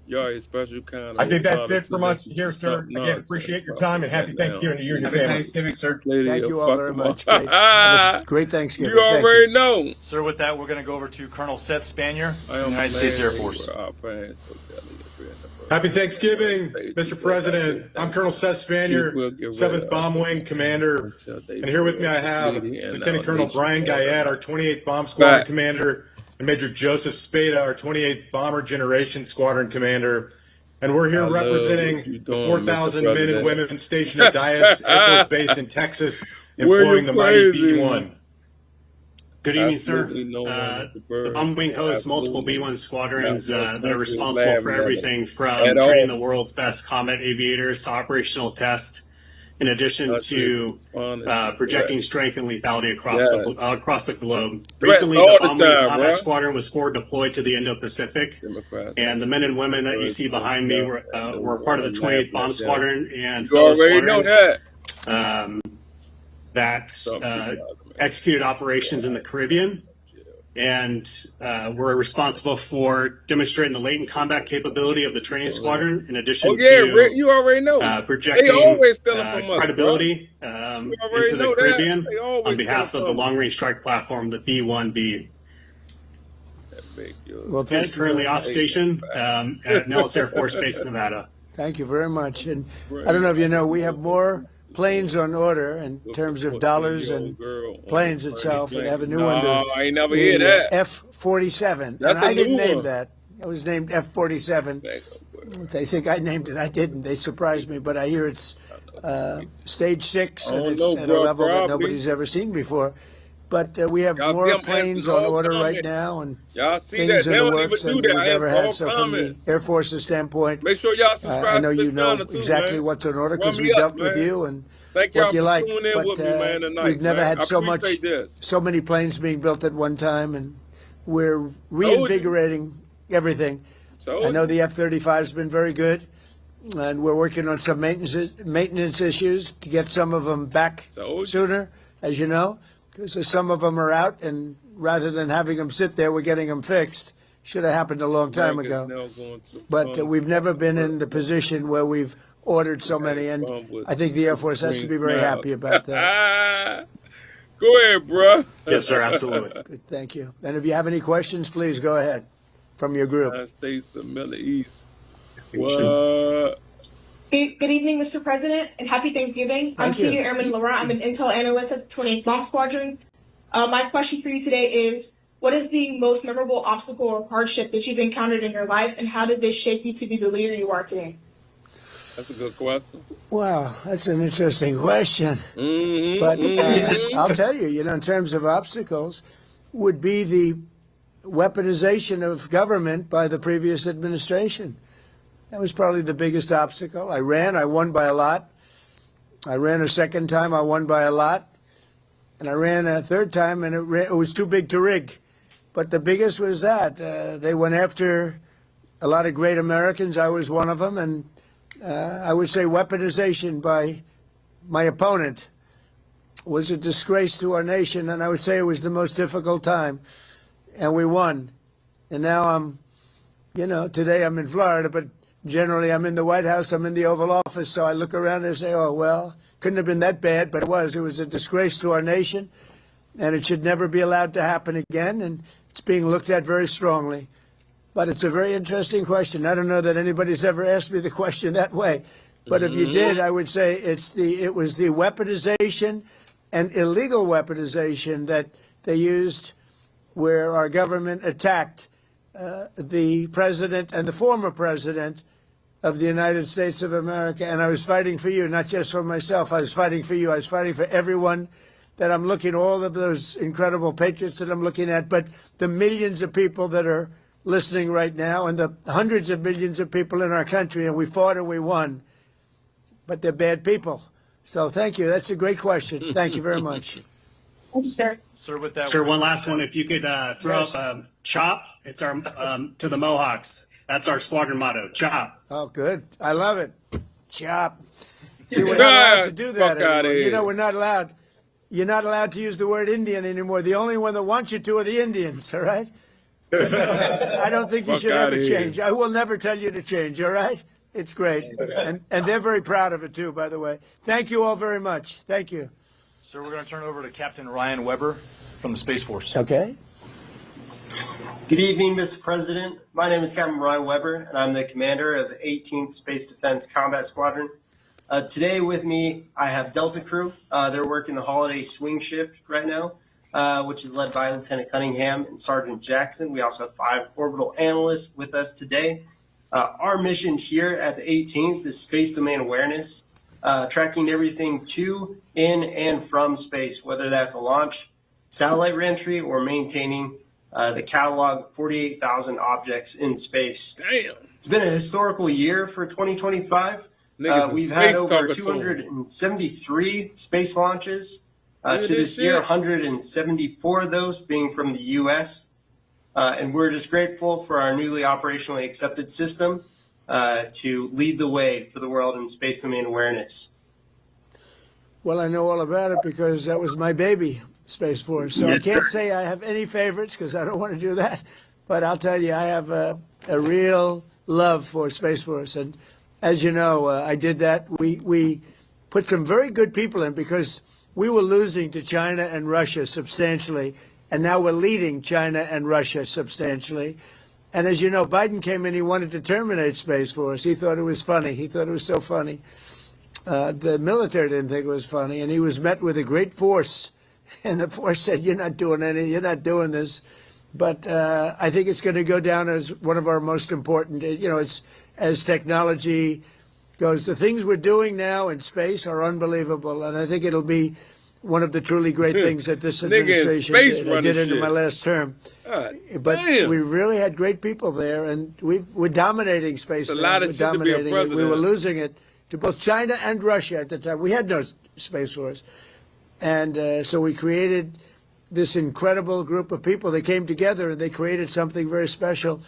Y'all a special kind of I think that's father it from to us let here, you sir. talk Again, nonsense appreciate your about time and happy that Thanksgiving to you and your Happy family. Thanksgiving, sir. Lady, Thank you'll you all fuck very them much. up. Great. Have a great Thanksgiving. You Thank already know. Sir, with that, we're going to go over to Colonel Seth Spanier I from the am United States glad Air you Force. were our parents, so that we get rid of it. Happy Thanksgiving, States, Mr. you President. I'm Colonel Seth You will Spanier, get rid 7th of Bomb Wing Commander. until they And here with me I have lady and Lieutenant our Colonel nation Brian order. Guyette, our 28th Bomb Squadron Back. Commander, and Major Joseph Spada, our 28th Bomber Generation Squadron Commander. And we're here I love what representing you're the doing, 4,000 Mr. men and President. women stationed at Dyess Air Force Base in Texas, Were you employing the mighty crazy? B-1. Good evening, sir. Absolutely no one is a bird. The Bomb Wing hosts multiple Absolutely. B-1 squadrons Not no that are country responsible lab for level everything from at all. training the world's best combat aviators to operational test, in addition That's to responding to projecting threats. strength and lethality across Yes. across the globe. Threats Recently, all the the Bomb Wings time, Combat bruh. Squadron was forward deployed to the Indo-Pacific. Democrat. And the men and women that you see behind me were part of the 28th Bomb Squadron and You fellow already know squadrons that. that Something about it, man. executed operations in the Caribbean, and were responsible for demonstrating the latent combat capability of the training squadron, in addition Oh yeah, to Rick, you already know. projecting They always stealing from us, credibility You already into know the that. Caribbean They always on behalf stealing of the from us. long-range strike platform, the B-1B. That big, yo. Well, thank It's you currently very off much. station at Nellis Air Force Base, Nevada. Thank you very much. And I don't know if you know, we have more planes on order in terms of dollars and planes itself, and have a new one. I ain't never hear that. F-47. That's and I a didn't new name one. that. It was named F-47. They think I named it. I didn't. They surprised me, but I hear it's stage 6, and it's at a level that nobody's ever seen before. But we have Y'all see more I'm planes answering on all order right comments. now, and Y'all see things that? They in the don't works even than do that. we've I ever answer all had. So from the comments. Air Force's standpoint, Make sure y'all subscribe I know to this you know channel too, exactly man. what's on order Run because me we up, dealt with man. you and Thank y'all what you for like. tuning in But with me, man, tonight. we've never man. had so much, appreciate this. so many planes being built at one time, and we're reinvigorating everything. So I know the F-35 has been very good, and we're working on some maintenance issues to get some of them back sooner, as you know, because some of them are out, and rather than having them sit there, we're getting them fixed. Should have happened a long time ago. But we've never been in the position where we've ordered so many, and I think the Air Force has to be very happy about that. Go ahead, bro. Yes, sir. Absolutely. Good, thank you. And if you have any questions, please go ahead from your group. United States of Middle East. What? Good evening, Mr. President, and happy Thanksgiving. I'm Thank you. Senior Airman Laurent. I'm an intel analyst at the 28th Bomb Squadron. My question for you today is, what is the most memorable obstacle or hardship that you've encountered in your life, and how did this shape you to be the leader you are today? That's a good question. Wow, that's an interesting question. But I'll tell you, in terms of obstacles, would be the weaponization of government by the previous administration. That was probably the biggest obstacle. I won by a lot. I ran a second time, I won by a lot. And I ran a third time, and it was too big to rig. But the biggest was that. They went after a lot of great Americans. I was one of them. And I would say weaponization by my opponent was a disgrace to our nation. And I would say it was the most difficult time. And we won. And now today I'm in Florida, but generally I'm in the White House, I'm in the Oval Office. So I look around and say, oh, well, couldn't have been that bad, but it was. It was a disgrace to our nation, and it should never be allowed to happen again. And it's being looked at very strongly. But it's a very interesting question. I don't know that anybody's ever asked me the question that way. But if you did, I would say it was the weaponization and illegal weaponization that they used where our government attacked the president and the former president of the United States of America. And I was fighting for you, not just for myself. I was fighting for you. I was fighting for everyone that I'm looking, all of those incredible patriots that I'm looking at, but the millions of people that are listening right now and the hundreds of millions of people in our country. And we fought and we won, but they're bad people. So thank you. That's a great question. Thank you very much. Thank you, sir. Sir, with that, Sir, one last one. If you could throw Yes. up CHOP. It's our to the Mohawks. That's our squadron motto. CHOP. Oh, good. I love it. Chop. See, we're not allowed to do that Fuck outta anymore. here. We're not allowed. You're not allowed to use the word Indian anymore. The only one that wants you to are the Indians, all right? I don't think you Fuck should ever outta here. change. I will never tell you to change, all right? It's great. And they're very proud of it, too, by the way. Thank you all very much. Thank you. sir, we're going to turn it over to Captain Ryan Weber from the Space Force. Okay. Good evening, Mr. President. My name is Captain Ryan Weber, and I'm the commander of the 18th Space Defense Combat Squadron. Today with me, I have Delta Crew. They're working the holiday swing shift right now, which is led by Lieutenant Cunningham and Sergeant Jackson. We also have 5 orbital analysts with us today. Our mission here at the 18th is space domain awareness, tracking everything to, in, and from space, whether that's a launch, satellite reentry, or maintaining the catalog of 48,000 objects in space. Damn. It's been a historical year for 2025. Niggas in We've space had over talking to 'em. 273 space launches. Look at To this this year, shit. 174 of those being from the U.S. And we're just grateful for our newly operationally accepted system to lead the way for the world in space domain awareness. Well, I know all about it because that was my baby, Space Force. So I can't say I have any favorites because I don't want to do that. But I'll tell you, I have a real love for Space Force. And as you know, I did that. We put some very good people in because we were losing to China and Russia substantially. And now we're leading China and Russia substantially. And as you know, Biden came in, he wanted to terminate Space Force. He thought it was funny. He thought it was so funny. The military didn't think it was funny, and he was met with a great force, and the force said, "You're not doing this." But I think it's going to go down as one of our most important. It's as technology goes. The things we're doing now in space are unbelievable, and I think it'll be one of the truly great things that this administration did. I did into my last term. But we really had great people there, and we're dominating space. It's a lot of shit to be a president. We were losing it to both China and Russia at the time. We had no space force. And so we created this incredible group of people. They came together and they created something very special.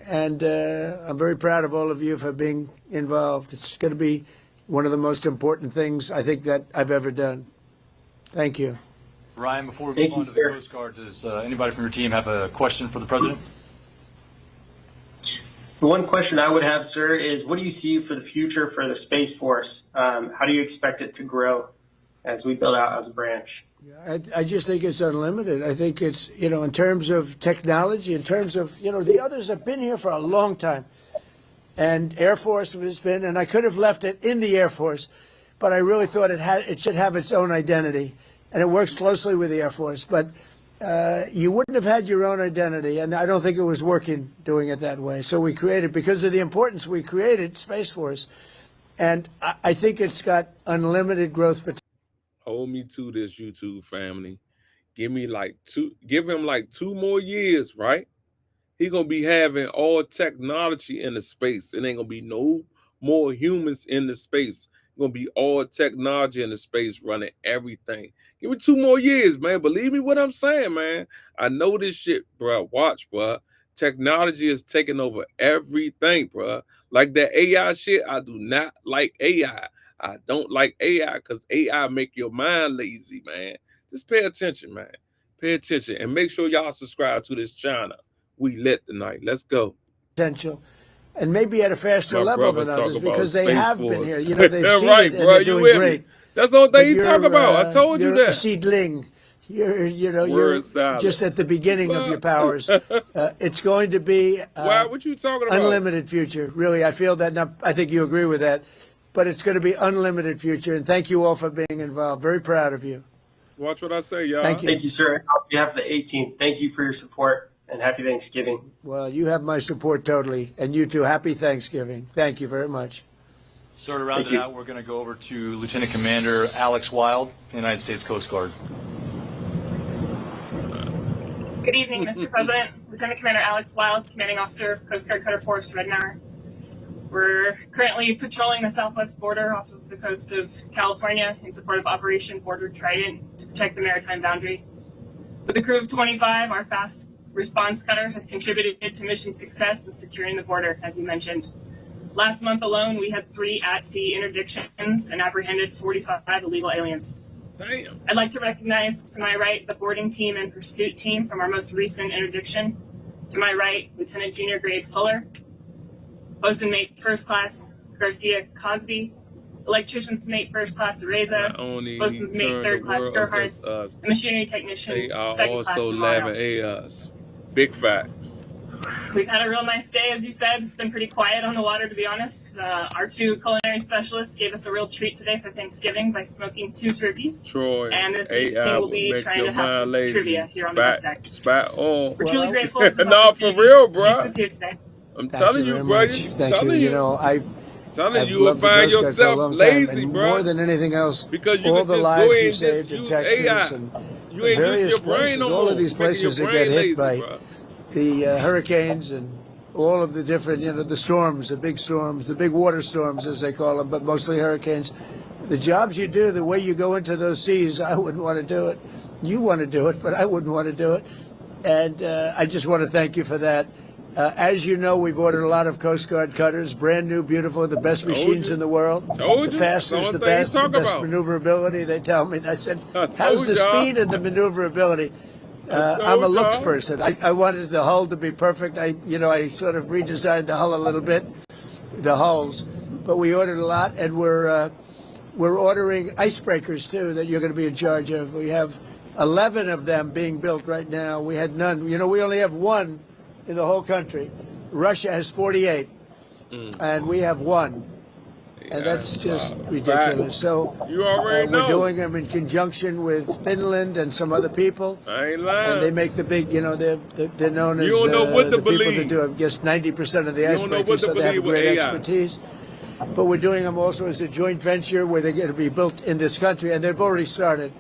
And I'm very proud of all of you for being involved. It's going to be one of the most important things I think that I've ever done. Thank you. Ryan, before we move on to the Coast Guard, does anybody from your team have a question for the President? The one question I would have, sir, is what do you see for the future for the Space Force? How do you expect it to grow as we build out as a branch? I just think it's unlimited. I think it's, in terms of technology, in terms of, the others have been here for a long time. And Air Force has been, and I could have left it in the Air Force, but I really thought it should have its own identity. And it works closely with the Air Force. But you wouldn't have had your own identity, and I don't think it was working doing it that way. So we created, because of the importance, we created Space Force. And I think it's got unlimited growth potential. Hold me to this, YouTube family. Give him like 2 more years, right? He gonna be having all technology in the space. It ain't gonna be no more humans in the space. It's gonna be all technology in the space running everything. Give me 2 more years, man. Believe me what I'm saying, man. I know this shit, bro. Watch, bro. Technology is taking over everything, bro. Like that AI shit, I do not like AI. I don't like AI because AI make your mind lazy, man. Just pay attention, man. Pay attention and make sure y'all subscribe to this channel. We lit tonight. Let's go. Potential, and maybe at a faster level than others because they Space have Force. been here. They've seen right, it and bro. they're doing great. That's the only thing you talk about. I told you you're that. A seedling. You're just at the beginning of your powers. It's going to be what you talking about? Unlimited future. Really, I feel that. Now, I think you agree with that. But it's going to be unlimited future. And thank you all for being involved. Very proud of you. Watch what I say, y'all. Thank you. Thank you, sir. On behalf of the 18th, thank you for your support and happy Thanksgiving. Well, you have my support totally. And you too. Happy Thanksgiving. Thank you very much. So to round it out, we're going to go over to Lieutenant Commander Alex Wild, United States Coast Guard. Good evening, Mr. President. Lieutenant Commander Alex Wild, Commanding Officer of Coast Guard Cutter Force Red Hour. We're currently patrolling the southwest border off of the coast of California in support of Operation Border Trident to protect the maritime boundary. With a crew of 25, our fast response cutter has contributed to mission success in securing the border, as you mentioned. Last month alone, we had 3 at-sea interdictions and apprehended 45 illegal aliens. Damn. I'd like to recognize, to my right, the boarding team and pursuit team from our most recent interdiction. To my right, Lieutenant Junior Grade Fuller, Bosun Mate First Class Garcia Cosby, Electrician's Mate First Class Reza, Bosun's Mate Third Class Gerhards, and Machinery Technician Second Class Samaro. Big facts. We've had a real nice day, as you said. It's been pretty quiet on the water, to be honest. Our 2 culinary specialists gave us a real treat today for Thanksgiving by smoking 2 turkeys. Troy, and this evening we'll be trying to have some trivia here on the bus deck. We're truly grateful. No, for real, bro. With you today. I'm telling you, bro. Thank you. I've you will find yourself lazy, bro. More than anything else, because you all can the just lives go in you and saved just in use Texas AI. and You ain't various use your brain places, no more. all of these places that get hit by bro. the hurricanes and all of the different, the storms, the big water storms, as they call them, but mostly hurricanes. The jobs you do, the way you go into those seas, I wouldn't want to do it. You want to do it, but I wouldn't want to do it. And I just want to thank you for that. As you know, we've ordered a lot of Coast Guard cutters, brand new, beautiful, the best machines in the world. The fastest, the best maneuverability. They tell me. I said, how's the speed and the maneuverability? I'm a looks person. I wanted the hull to be perfect. I sort of redesigned the hull a little bit, the hulls. But we ordered a lot, and we're ordering icebreakers, too, that you're going to be in charge of. We have 11 of them being built right now. We had none. We only have 1 in the whole country. Russia has 48, and we have 1. And that's just ridiculous. So You already know. we're doing them in conjunction with Finland and some other people. I ain't lying. And they make the big, they're known as You don't know what to the people believe. that do, I guess, 90% of the You don't know what icebreakers, to so they have believe with great AI. expertise. But we're doing them also as a joint venture where they're going to be built in this country, and they've already started.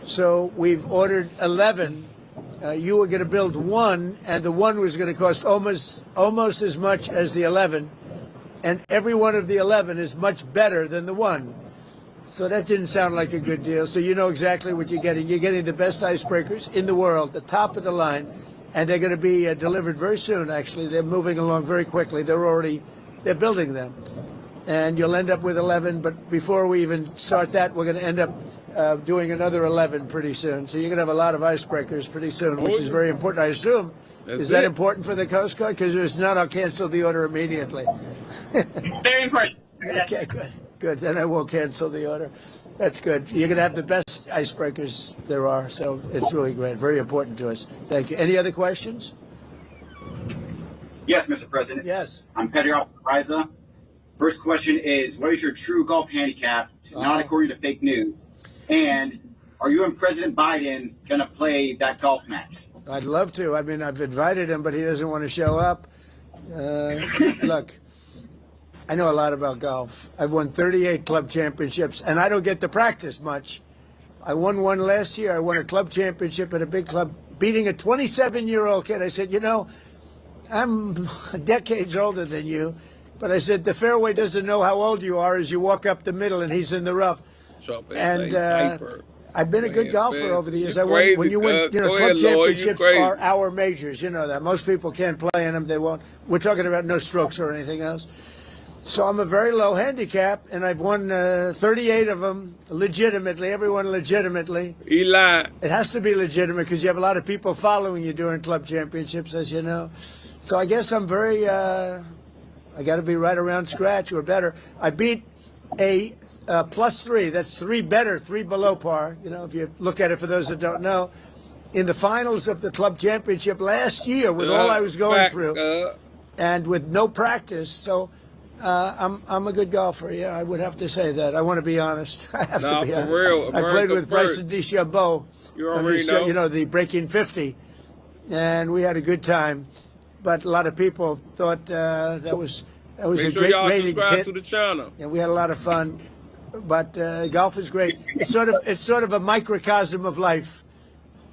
So we've ordered 11. You were going to build one, and the one was going to cost almost as much as the 11. And every one of the 11 is much better than the one. So that didn't sound like a good deal. So you know exactly what you're getting. You're getting the best icebreakers in the world, the top of the line, and they're going to be delivered very soon, actually. They're moving along very quickly. They're building them. And you'll end up with 11, but before we even start that, we're going to end up doing another 11 pretty soon. So you're going to have a lot of icebreakers pretty soon, which is very important, I assume. That's Is that it. important for the Coast Guard? Because if it's not, I'll cancel the order immediately. Very important. Yes. Okay, good. Good. Then I will cancel the order. That's good. You're going to have the best icebreakers there are, so it's really great. Very important to us. Thank you. Any other questions? Yes, Mr. President. Yes. I'm Petty Officer Riza. First question is, what is your true golf handicap, not according to fake news? And are you and President Biden going to play that golf match? I'd love to. I mean, I've invited him, but he doesn't want to show up. Look, I know a lot about golf. I've won 38 club championships, and I don't get to practice much. I won one last year. I won a club championship at a big club, beating a 27-year-old kid. I said, I'm decades older than you. But I said, the fairway doesn't know how old you are as you walk up the middle, and he's in the rough. And I've been a good golfer over the years. I won, when you win, club championships are our majors. You know that. Most people can't play in them. They won't. We're talking about no strokes or anything else. So I'm a very low handicap, and I've won 38 of them legitimately, everyone legitimately. Eli. It has to be legitimate because you have a lot of people following you during club championships, as you know. So I guess I'm very, I got to be right around scratch or better. I beat a +3. That's 3 better, 3 below par. If you look at it for those that don't know, in the finals of the club championship last year, with all I was going through, and with no practice. So I'm a good golfer. Yeah, I would have to say that. I want to be honest. I have to be honest. Real, I played with Bryson DeChambeau. You already know. The Breaking 50, and we had a good time. But a lot of people thought that was Make a sure great y'all ratings subscribe hit, to the channel. and we had a lot of fun. But golf is great. It's sort of a microcosm of life,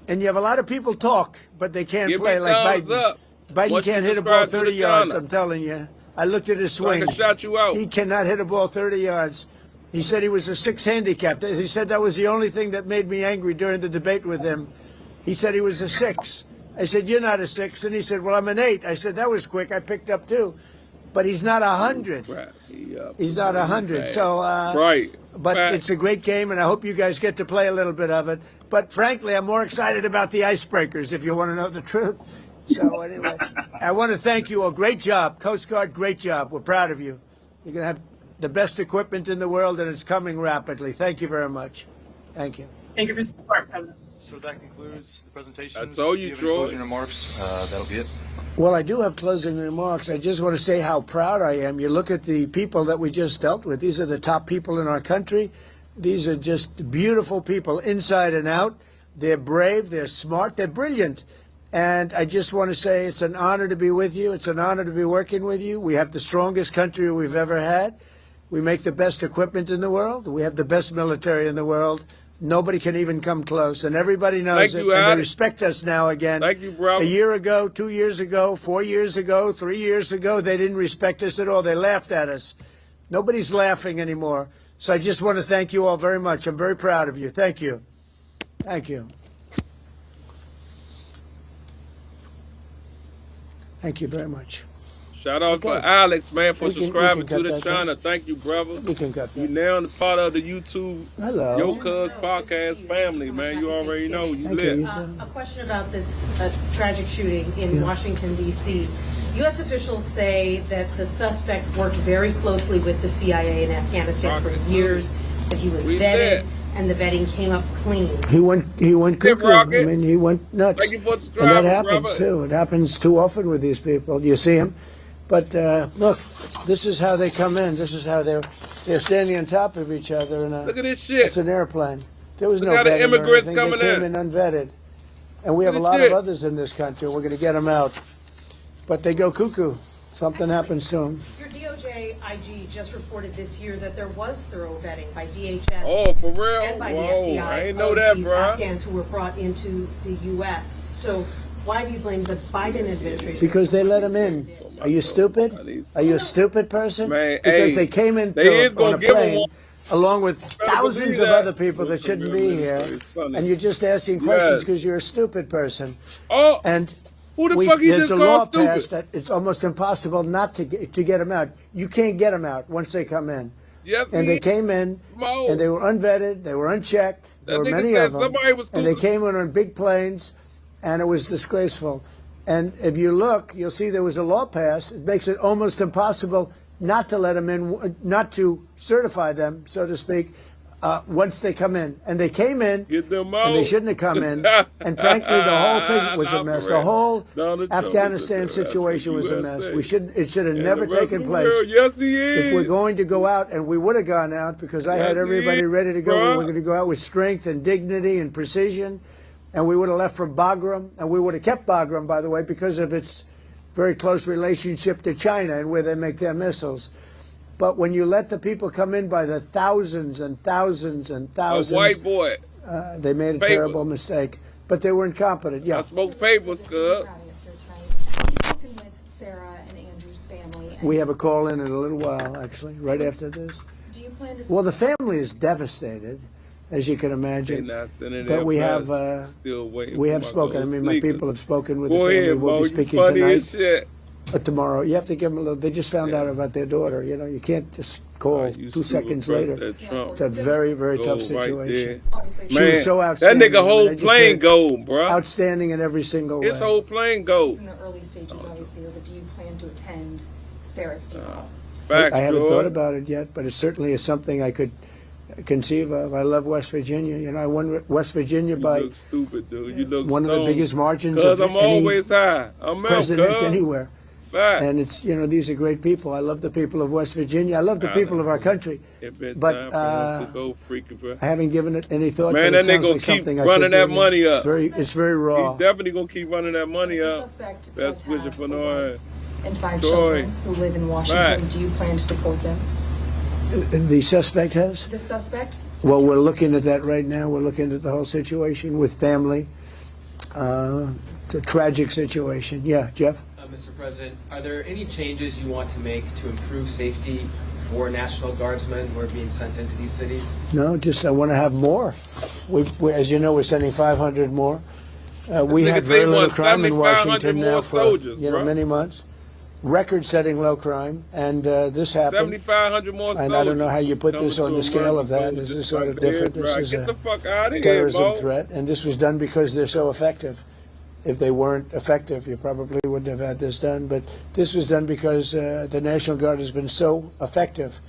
and you have a lot of people talk, but they can't Give play me like thumbs Biden. up. Biden Once you can't hit a ball subscribe to the 30 yards. channel. I'm telling you. I looked at his So I swing. can shout you out. He cannot hit a ball 30 yards. He said he was a 6 handicap. He said that was the only thing that made me angry during the debate with him. He said he was a 6. I said, you're not a 6. And he said, well, I'm an 8. I said, that was quick. I picked up 2. But he's not 100. Right. He's not 100. So, right. But it's a great game, and I hope you guys get to play a little bit of it. But frankly, I'm more excited about the icebreakers, if you want to know the truth. So anyway, I want to thank you all. Great job. Coast Guard, great job. We're proud of you. You're going to have the best equipment in the world, and it's coming rapidly. Thank you very much. Thank you. Thank you for support, President. So that concludes the presentation. I told you, If Troy. Closing remarks. That'll be it. Well, I do have closing remarks. I just want to say how proud I am. You look at the people that we just dealt with. These are the top people in our country. These are just beautiful people inside and out. They're brave, they're smart, they're brilliant. And I just want to say it's an honor to be with you. It's an honor to be working with you. We have the strongest country we've ever had. We make the best equipment in the world. We have the best military in the world. Nobody can even come close, and everybody knows it. And they respect us now again. Thank you, brother. A year ago, 2 years ago, 4 years ago, 3 years ago, they didn't respect us at all. They laughed at us. Nobody's laughing anymore. So I just want to thank you all very much. I'm very proud of you. Thank you. Thank you. Thank you very much. Shout out Okay. for Alex, man, for We can subscribing cut to the that, channel. Thank you, brother. You can cut You that. now a part of the YouTube Hello. Yo Cuz podcast family, man. You already know. You Thank lit. you. A question about this tragic shooting in Washington, D.C. U.S. officials say that the suspect worked very closely with the CIA in Afghanistan for years, that he was We vetted, lit. and the vetting came up clean. He went cuckoo. I Rocket. mean, he went nuts. Thank you for And that subscribing, happens brother. too. It happens too often with these people. You see them, But look, this is how they come in. This is how they're standing on top of each other. And look at this shit. It's an airplane. There was Look no how the vetting or immigrants anything. coming They came in. in unvetted. And we have a Look at lot this of shit. others in this country. We're going to get them out. But they go cuckoo. Something happens to them. Your DOJ IG just reported this year that there was thorough vetting by DHS Oh, for real? and by Whoa, the FBI I ain't know of that, these bro. Afghans who were brought into the U.S. So why do you blame the Biden administration? Because they let them in. Are you stupid? Are you a stupid person? Man, because hey, they came in they is on gonna a give 'em plane one. along with Better thousands believe of that. other people that shouldn't be here, It's funny. and you're just asking questions Yes. because you're a stupid person. Oh, And who the fuck he there's just a called law stupid? passed that it's almost impossible not to get them out. You can't get them out once they come in. Yes, And he- they came in, Mo. and they were unvetted, they were unchecked, there That were nigga many said of them, somebody was and they stupid. came in on big planes, and it was disgraceful. And if you look, you'll see there was a law passed. It makes it almost impossible not to let them in, not to certify them, so to speak, once they come in. And they came in, Get them out. and they shouldn't have come in. And frankly, the whole thing was a mess. The whole Donald Trump Afghanistan is the best situation was a USA. mess. It should have And never the rest taken of the place. world, yes, he is. If we're going to go out, and we would have gone out because I had Yes, everybody he is, ready to go. bruh. We were going to go out with strength and dignity and precision, and we would have left from Bagram, and we would have kept Bagram, by the way, because of its very close relationship to China and where they make their missiles. But when you let the people come in by the thousands and thousands and A thousands, white boy. they made a Papers. terrible mistake. But they were incompetent. I Yeah. smoke papers, cuz. Have you spoken with Sarah and Andrew's family? And We have a call in a little while, actually, right after this. do you plan to? Well, the family is devastated, as you can They imagine. not sending But that we back. have Still waiting we for have my spoken. I gold mean, my sneakers. people have spoken with Go the family. ahead, We'll Mo. be You speaking funny tonight, as shit. tomorrow. You have to give them a little. They just found out about their daughter. You know, you can't just call You 2 stupid seconds fuck later. that Trump. It's a very, very Go tough right situation. Obviously, She Man, was so that outstanding. nigga I mean, whole I just plane said gold, bro. Outstanding in every single His way. whole plane it's gold. in the early stages, obviously, but do you plan to attend Sarah's funeral? Facts, I haven't George. thought about it yet, but it certainly is something I could conceive of. I love West Virginia. You know, I won West Virginia You by look stupid, dude. You look one of the stoned. biggest margins Cuz of I'm any always high. I'm out, president cuz. anywhere. Fact. And it's, you know, these are great people. I love the people of West Virginia. I love the I people know. of our country. It been But, time for him to go freaking, bro. I haven't given it any thought. Man, but it that nigga sounds gonna like keep something I running could that do. money up. It's very raw. He's definitely gonna keep running that money The up. suspect Best does wishes have for a no wife and 5 Joy. children who live in Washington. Right. Do you plan to deport them? The suspect has? The suspect? Well, we're looking at that right now. We're looking at the whole situation with family. It's a tragic situation. Yeah, Jeff? Mr. President, are there any changes you want to make to improve safety for National Guardsmen who are being sent into these cities? No, just I want to have more. As you know, we're sending 500 more. We nigga have say very he little wants crime in 7,500 Washington now more for soldiers, you know bro. many months. Record-setting low crime, and this happened. 7,500 more soldiers. And I don't know how you put coming this on to the scale America, of that. so Is just this sort of like the different? head This rock. is Get a the fuck out of here, terrorism Mo. threat, and this was done because they're so effective. If they weren't effective, you probably wouldn't have had this done. But this was done because the National Guard has been so effective.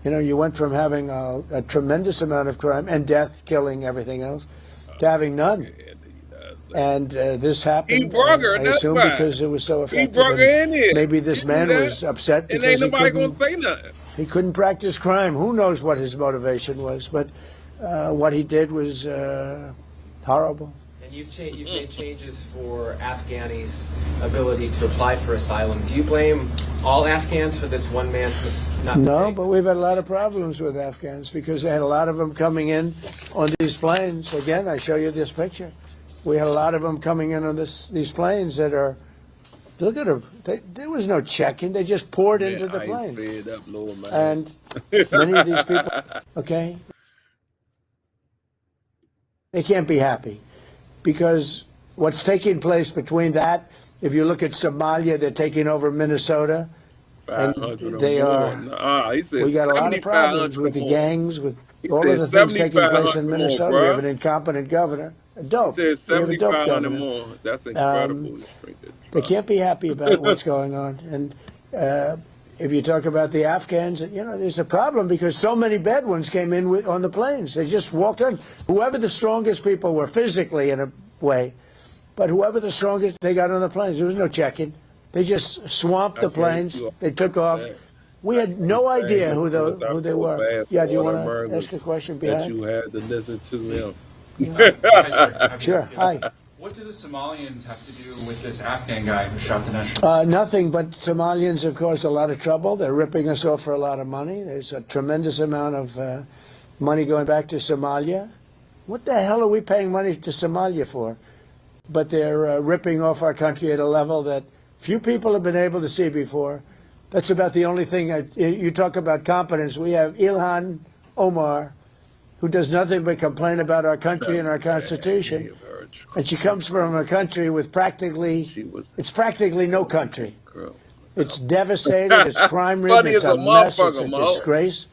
You know, you went from having a tremendous amount of crime and death, killing, everything else, to having none. And this happened, He brought her, I that's assume, why. because it was so He effective. brought her And in here. maybe this You knew man that? was upset And because ain't he nobody gonna couldn't, say nothing. he couldn't practice crime. Who knows what his motivation was? But what he did was horrible. And you've made changes for Afghanis' ability to apply for asylum. Do you blame all Afghans for this one man's not No, but we've had a lot of problems with Afghans because they had a lot of them coming in on these planes. Again, I show you this picture. We had a lot of them coming in on these planes that are, look at them. There was no checking. They just poured into the plane. Fed up, Lord, man. And many of these people, okay, they can't be happy because what's taking place between that, if you look at Somalia, they're taking over Minnesota. And 500 or they more. are, Nah, he said we got a lot of 7,500 problems with the more. gangs, with He all said of the things taking place 7,500 in more, Minnesota. bruh. We have an incompetent governor, a dope. He said We have a dope 7,500 governor. more. That's incredible. They can't be happy about what's going on. And if you talk about the Afghans, you know, there's a problem because so many Bedouins came in on the planes. They just walked in. Whoever the strongest people were physically in a way, but whoever the strongest, they got on the planes. There was no checking. They just swamped the planes. They took off. We had no idea who they were. Yeah, do you want to ask a question behind? That you had to listen to him. Sure. Hi. What do the Somalians have to do with this Afghan guy who shot the national? Nothing, but Somalians have caused a lot of trouble. They're ripping us off for a lot of money. There's a tremendous amount of money going back to Somalia. What the hell are we paying money to Somalia for? But they're ripping off our country at a level that few people have been able to see before. That's about the only thing. You talk about competence. We have Ilhan Omar, who does nothing but complain about our country and our Constitution. And she comes from a country with it's practically no country. It's devastated, it's crime-ridden, it's a mess, it's a disgrace.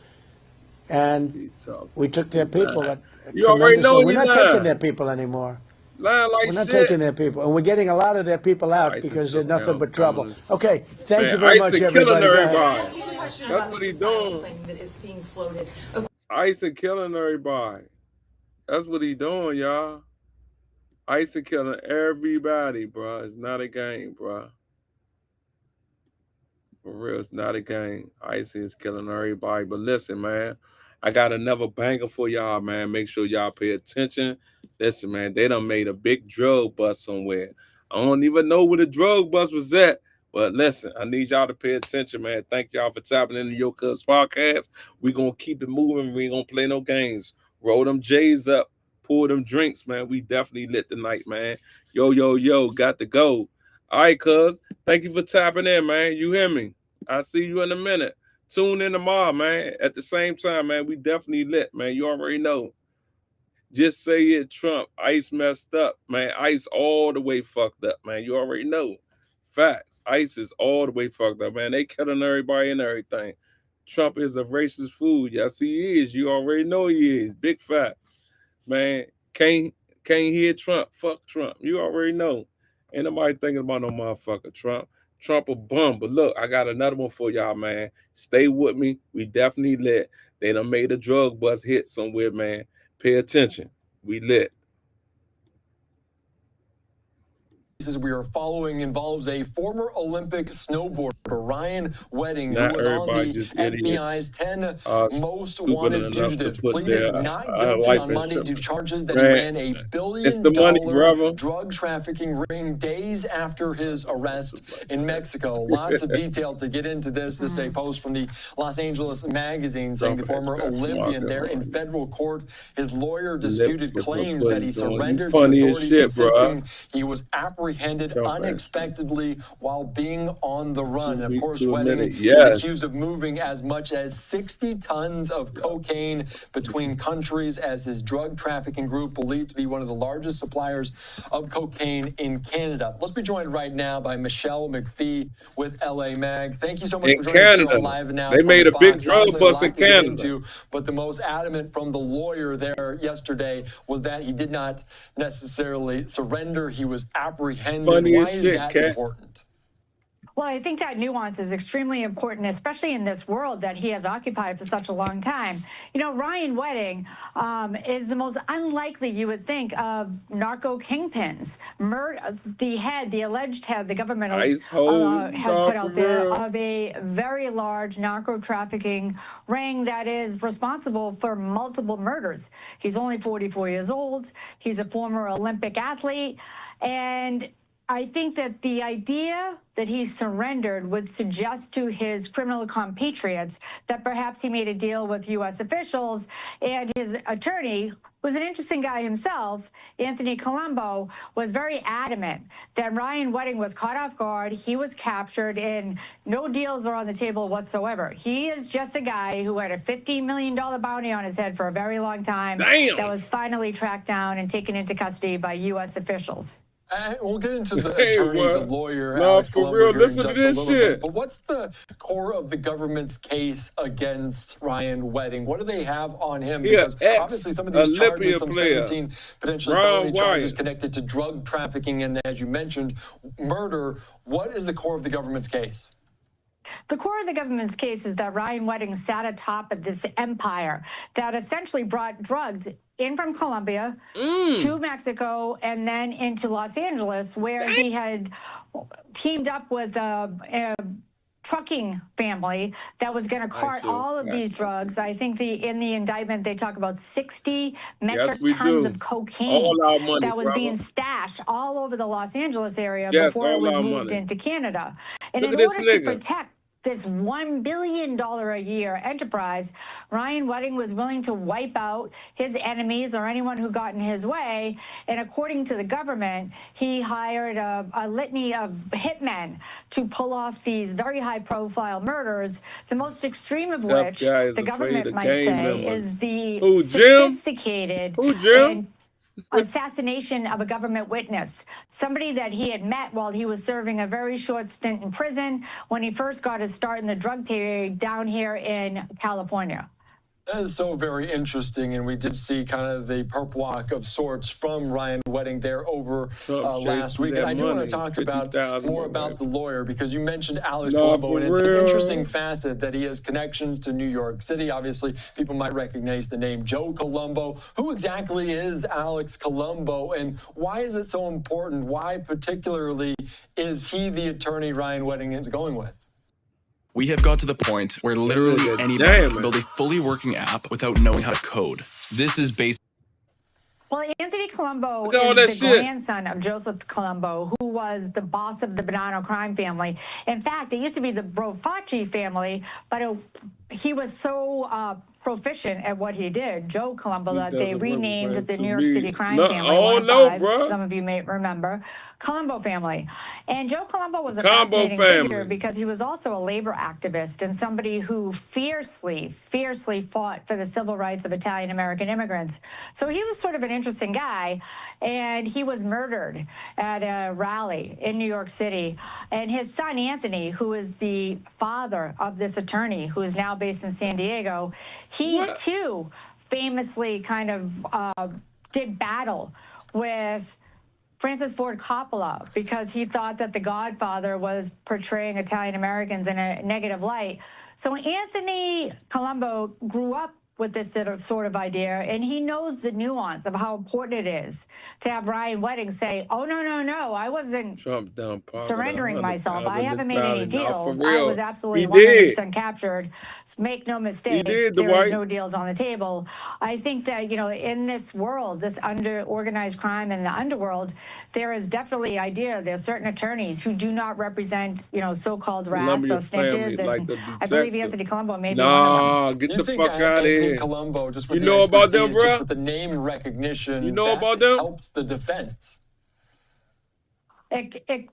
And we took their people. You already know we're not taking their people anymore. We're not taking their people. And we're getting a lot of their people out because they're nothing but trouble. Okay, thank you very much, everybody. That's what he's doing. That is being floated. ICE is killing everybody. That's what he's doing, y'all. ICE is killing everybody, bro. It's not a game, bro. For real, it's not a game. ICE is killing everybody. But listen, man, I got another banger for y'all, man. Make sure y'all pay attention. Listen, man, they done made a big drug bust somewhere. I don't even know where the drug bust was at. But listen, I need y'all to pay attention, man. Thank y'all for tapping into Yo Cuz podcast. We're going to keep it moving. We ain't going to play no games. Roll them J's up. Pour them drinks, man. We definitely lit tonight, man. Yo, got to go. All right, cuz. Thank you for tapping in, man. You hear me? I'll see you in a minute. Tune in tomorrow, man. At the same time, man, we definitely lit, man. You already know. Just say it, Trump. ICE messed up, man. ICE all the way fucked up, man. You already know. Facts. ICE is all the way fucked up, man. They killing everybody and everything. Trump is a racist fool. Yes, he is. You already know he is. Big facts. Man, can't hear Trump. Fuck Trump. You already know. Ain't nobody thinking about no motherfucker Trump. Trump a bum. But look, I got another one for y'all, man. Stay with me. We definitely lit. They done made a drug bust hit somewhere, man. Pay attention. We lit. We are following involves a former Olympic snowboarder, Ryan Wedding, who was on the FBI's 10 most wanted fugitives, pleaded not guilty on Monday to charges that he ran a $1 billion drug trafficking ring days after his arrest in Mexico. Lots of detail to get into this. This is a post from the Los Angeles Magazine saying the former Olympian there in federal court, his lawyer disputed claims that he surrendered to authorities, insisting he was apprehended unexpectedly while being on the run. Of course, Wedding is accused of moving as much as 60 tons of cocaine between countries as his drug trafficking group, believed to be one of the largest suppliers of cocaine in Canada. Let's be joined right now by Michelle McPhee with LA Mag. Thank you so much for joining us live now. They made a big drug bust in Canada. But the most adamant from the lawyer there yesterday was that he did not necessarily surrender. He was apprehended. Funny as shit, Kat. Well, I think that nuance is extremely important, especially in this world that he has occupied for such a long time. You know, Ryan Wedding is the most unlikely, you would think, of narco kingpins. The alleged head, the government has put out there, of a very large narco trafficking ring that is responsible for multiple murders. He's only 44 years old. He's a former Olympic athlete. And I think that the idea that he surrendered would suggest to his criminal compatriots that perhaps he made a deal with U.S. officials, and his attorney, who's an interesting guy himself, Anthony Colombo, was very adamant that Ryan Wedding was caught off guard, he was captured, and no deals are on the table whatsoever. He is just a guy who had a $15 million bounty on his head for a very long time. Damn. That was finally tracked down and taken into custody by U.S. officials. We'll get into the attorney, the lawyer. No, for real, listen to this shit. But what's the core of the government's case against Ryan Wedding? What do they have on him? Because obviously some of these charges, some 17 potentially felony charges connected to drug trafficking and, as you mentioned, murder. What is the core of the government's case? The core of the government's case is that Ryan Wedding sat atop of this empire that essentially brought drugs in from Colombia to Mexico and then into Los Angeles, where he had teamed up with a trucking family that was going to cart all of these drugs. I think in the indictment they talk about 60 metric tons of cocaine that was being stashed all over the Los Angeles area before it was moved into Canada. And in order to protect this $1 billion a year enterprise, Ryan Wedding was willing to wipe out his enemies or anyone who got in his way. And according to the government, he hired a litany of hitmen to pull off these very high-profile murders, the most extreme of which, the government might say, is the sophisticated and assassination of a government witness, somebody that he had met while he was serving a very short stint in prison when he first got his start in the drug trade down here in California. That is so very interesting, and we did see kind of the perp walk of sorts from Ryan Wedding there over last week. And I do want to talk about more about the lawyer, because you mentioned Alex Colombo, and it's an interesting facet that he has connections to New York City. Obviously, people might recognize the name Joe Colombo. Who exactly is Alex Colombo, and why is it so important? Why particularly is he the attorney Ryan Wedding is going with? We have got to the point where literally anybody can build a fully working app without knowing how to code. This is based. Well, Anthony Colombo is the grandson of Joseph Colombo, who was the boss of the Bonanno crime family. In fact, it used to be the Brofacci family, but he was so proficient at what he did, Joe Colombo, that they renamed the New York City crime family. Some of you may remember. Colombo family. And Joe Colombo was a fascinating figure because he was also a labor activist and somebody who fiercely fought for the civil rights of Italian-American immigrants. So he was sort of an interesting guy, and he was murdered at a rally in New York City. And his son, Anthony, who is the father of this attorney who is now based in San Diego, he too famously kind of did battle with Francis Ford Coppola because he thought that The Godfather was portraying Italian-Americans in a negative light. So Anthony Colombo grew up with this sort of idea, and he knows the nuance of how important it is to have Ryan Wedding say, oh, no, I wasn't surrendering myself. I haven't made any deals. I was absolutely 100% captured. Make no mistake, there was no deals on the table. I think that, you know, in this world, this organized crime in the underworld, there is definitely idea there's certain attorneys who do not represent, you know, so-called rats or snitches. And I believe Anthony Colombo may be one of them. Get the fuck out of here. Colombo, just with you know about them, bro? Just with the name recognition, you know about them? Helps the defense.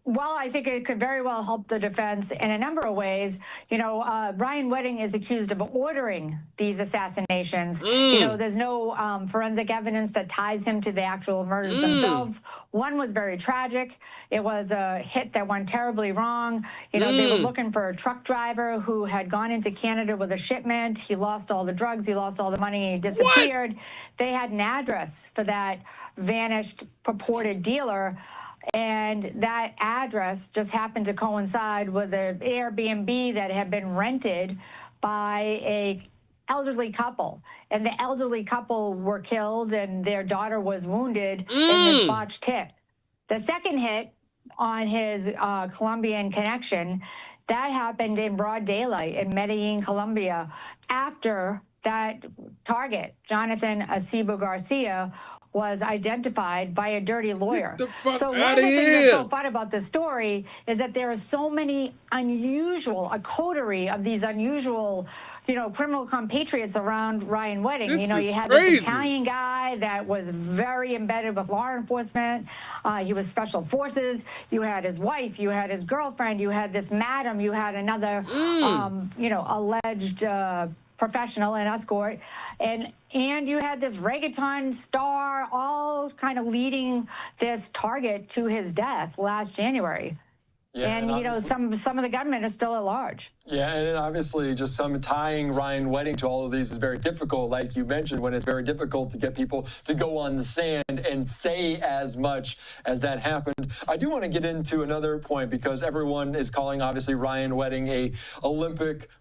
Well, I think it could very well help the defense in a number of ways. You know, Ryan Wedding is accused of ordering these assassinations. You know, there's no forensic evidence that ties him to the actual murders themselves. One was very tragic. It was a hit that went terribly wrong. You know, they were looking for a truck driver who had gone into Canada with a shipment. He lost all the drugs. He lost all the money. He disappeared. They had an address for that vanished purported dealer. And that address just happened to coincide with an Airbnb that had been rented by a elderly couple. And the elderly couple were killed and their daughter was wounded in this botched hit. The second hit on his Colombian connection, that happened in broad daylight in Medellin, Colombia, after that target, Jonathan Acebo Garcia, was identified by a dirty lawyer. So one of the things that's so fun about this story is that there are so many a coterie of these unusual, you know, criminal compatriots around Ryan Wedding. You know, you had this Italian guy that was very embedded with law enforcement. He was special forces. You had his wife. You had his girlfriend. You had this madam. You had another, you know, alleged professional and escort, and you had this reggaeton star all kind of leading this target to his death last January. Yeah, and you know, some of the gunmen are still at large. Yeah, and obviously just some tying Ryan Wedding to all of these is very difficult, like you mentioned, when it's very difficult to get people to go on the sand and say as much as that happened. I do want to get into another point because everyone is calling, obviously, Ryan Wedding a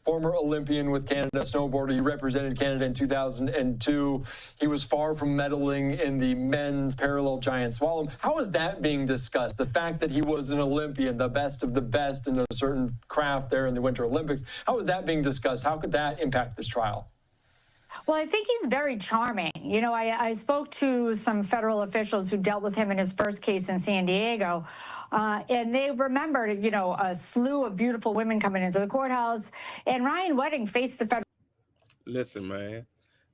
former Olympian with Canada snowboarder. He represented Canada in 2002. He was far from medaling in the men's parallel giant slalom. How is that being discussed? The fact that he was an Olympian, the best of the best in a certain craft there in the Winter Olympics. How is that being discussed? How could that impact this trial? Well, I think he's very charming. You know, I spoke to some federal officials who dealt with him in his first case in San Diego, and they remembered, you know, a slew of beautiful women coming into the courthouse, and Ryan Wedding faced the federal. Listen, man,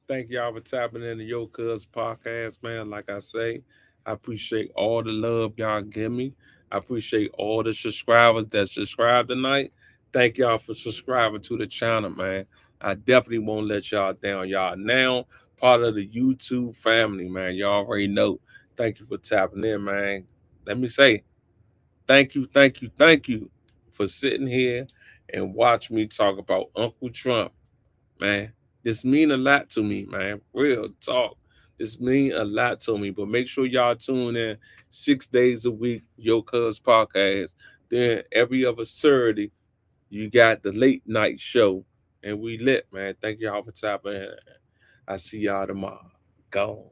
thank y'all for tapping into Yo Cuz podcast, man. Like I say, I appreciate all the love y'all give me. I appreciate all the subscribers that subscribe tonight. Thank y'all for subscribing to the channel, man. I definitely won't let y'all down. Y'all now part of the YouTube family, man. Y'all already know. Thank you for tapping in, man. Let me say thank you for sitting here and watch me talk about Uncle Trump, man. This mean a lot to me, man. Real talk. This mean a lot to me. But make sure y'all tune in 6 days a week, Yo Cuz podcast. Then every other Saturday, you got the late night show. And we lit, man. Thank y'all for tapping in. I see y'all tomorrow. Gone.